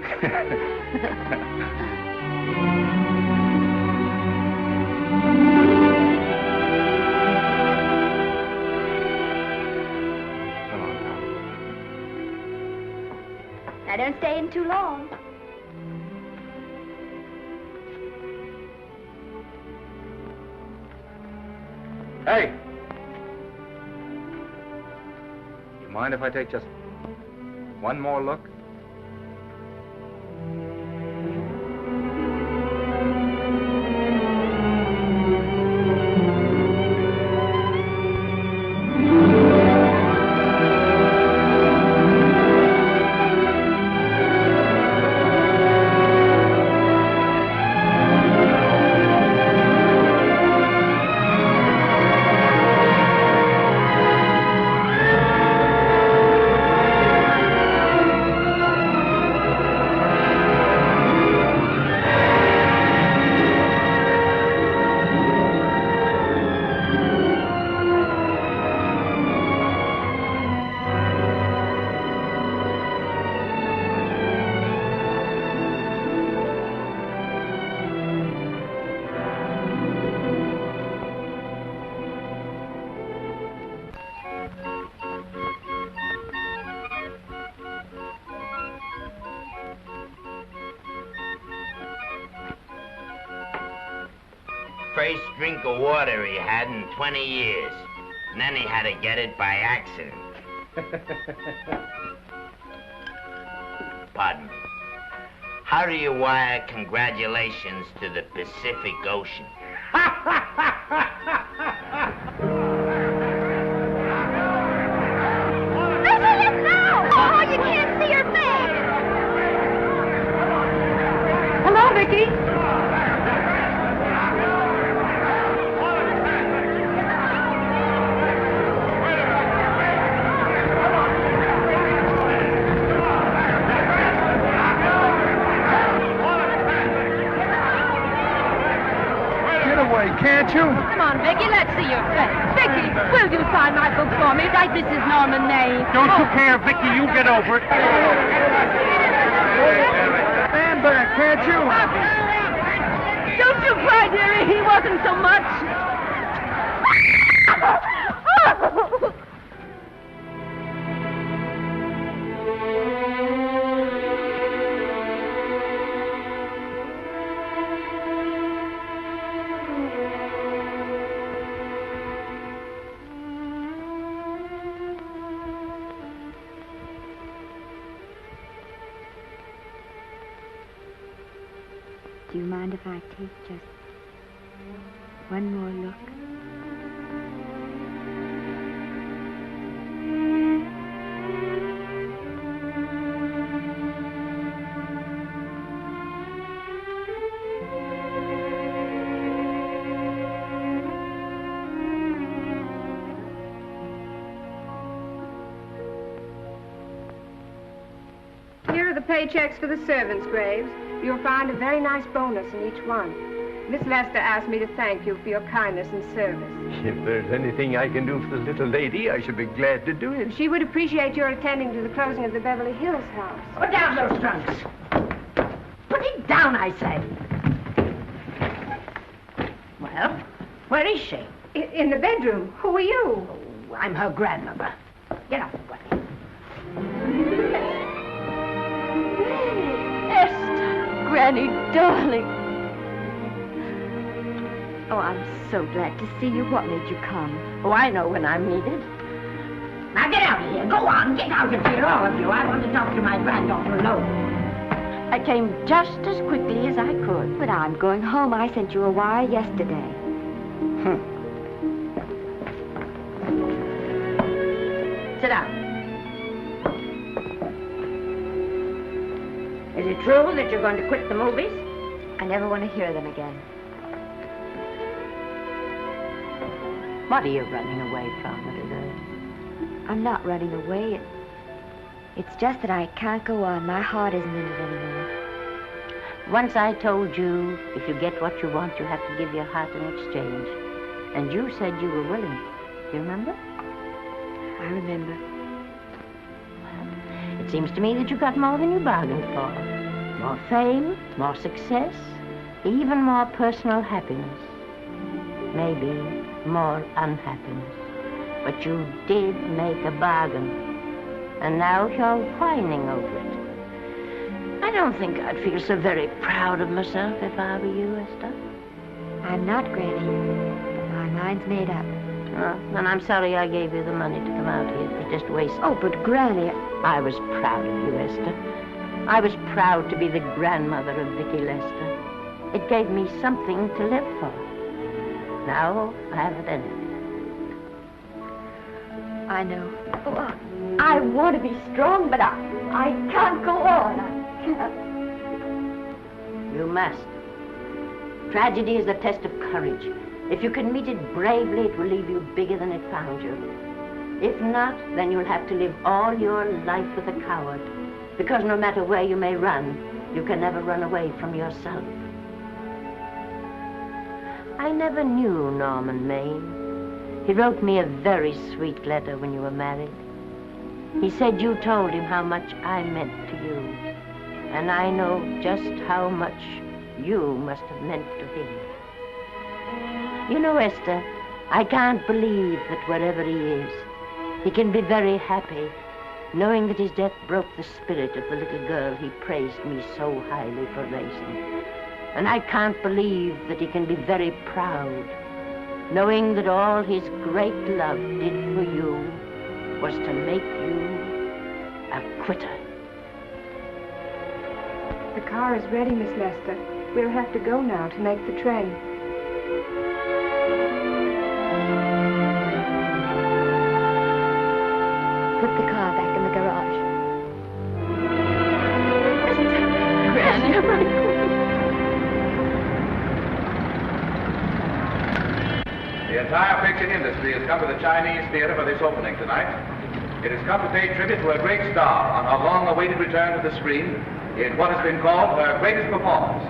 Now, don't stay in too long. Hey! You mind if I take just one more look? First drink of water he had in 20 years. And then he had to get it by accident. Pardon me. How do you wire congratulations to the Pacific Ocean? Oh, you can't see her face. Hello, Vicky. Can't you? Come on, Vicky, let's see your face. Vicky, will you sign my book for me? Write this is Norman Maine. Don't you care, Vicky? You get over it. Stand back, can't you? Don't you cry, dearie. He wasn't so much. Do you mind if I take just one more look? Here are the paychecks for the servants' graves. You'll find a very nice bonus in each one. Miss Lester asked me to thank you for your kindness and service. If there's anything I can do for the little lady, I should be glad to do it. She would appreciate your attending to the closing of the Beverly Hills house. Put down those trunks. Put it down, I say. Well, where is she? In the bedroom. Who are you? Oh, I'm her grandmother. Get out of the way. Granny, darling. Oh, I'm so glad to see you. What made you come? Oh, I know when I'm needed. Now get out of here. Go on, get out of here, all of you. I want to talk to my granddaughter alone. I came just as quickly as I could. But I'm going home. I sent you a wire yesterday. Sit down. Is it true that you're going to quit the movies? I never want to hear them again. What are you running away from, little girl? I'm not running away. It's just that I can't go on. My heart isn't in it anymore. Once I told you, if you get what you want, you have to give your heart in exchange. And you said you were willing. Do you remember? I remember. It seems to me that you got more than you bargained for. More fame, more success, even more personal happiness. Maybe more unhappiness. But you did make a bargain. And now you're whining over it. I don't think I'd feel so very proud of myself if I were you, Esther. I'm not, Granny. But my mind's made up. Oh, and I'm sorry I gave you the money to come out here. It just wasted. Oh, but Granny... I was proud of you, Esther. I was proud to be the grandmother of Vicky Lester. It gave me something to live for. Now I haven't anything. I know. Oh, I want to be strong, but I can't go on. I can't. You must. Tragedy is a test of courage. If you can meet it bravely, it will leave you bigger than it found you. If not, then you'll have to live all your life with a coward. Because no matter where you may run, you can never run away from yourself. I never knew Norman Maine. He wrote me a very sweet letter when you were married. He said you told him how much I meant to you. And I know just how much you must have meant to him. You know, Esther, I can't believe that wherever he is, he can be very happy, knowing that his death broke the spirit of the little girl he praised me so highly for raising. And I can't believe that he can be very proud, knowing that all his great love did for you was to make you a quitter. The car is ready, Miss Lester. We'll have to go now to make the train. Put the car back in the garage. Granny. The entire picture industry has come to the Chinese theater for this opening tonight. It has come to pay tribute to a great star on her long-awaited return to the screen in what has been called her greatest performance.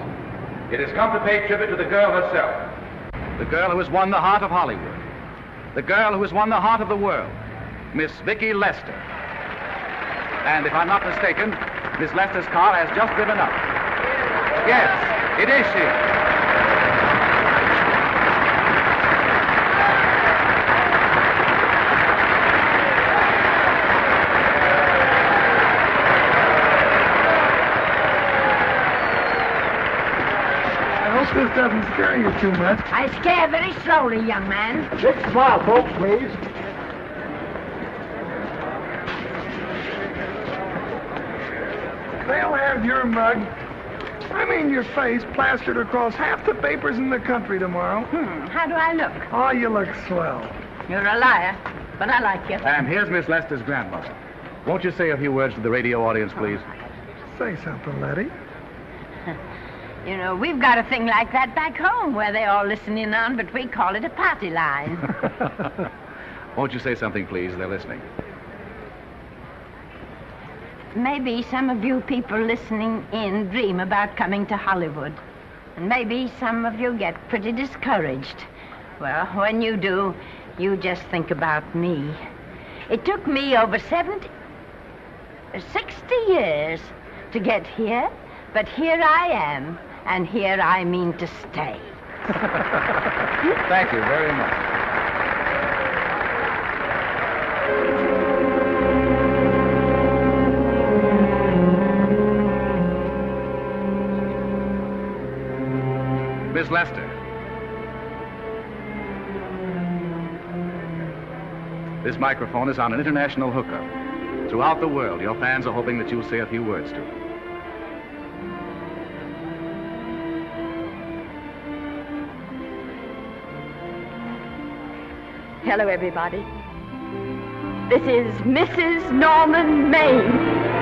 It has come to pay tribute to the girl herself, the girl who has won the heart of Hollywood, the girl who has won the heart of the world, Miss Vicki Lester. And if I'm not mistaken, Miss Lester's car has just driven up. Yes, it is she. This doesn't scare you too much. I scare very slowly, young man. Big smile, folks, please. They'll have your mug, I mean your face, plastered across half the papers in the country tomorrow. How do I look? Oh, you look swell. You're a liar, but I like you. And here's Miss Lester's grandmother. Won't you say a few words to the radio audience, please? Say something, Letty. You know, we've got a thing like that back home where they all listen in on, but we call it a party line. Won't you say something, please? They're listening. Maybe some of you people listening in dream about coming to Hollywood. And maybe some of you get pretty discouraged. Well, when you do, you just think about me. It took me over 60 years to get here, but here I am. And here I mean to stay. Thank you very much. Miss Lester. This microphone is on an international hookup. Throughout the world, your fans are hoping that you'll say a few words to them. Hello, everybody. This is Mrs. Norman Maine.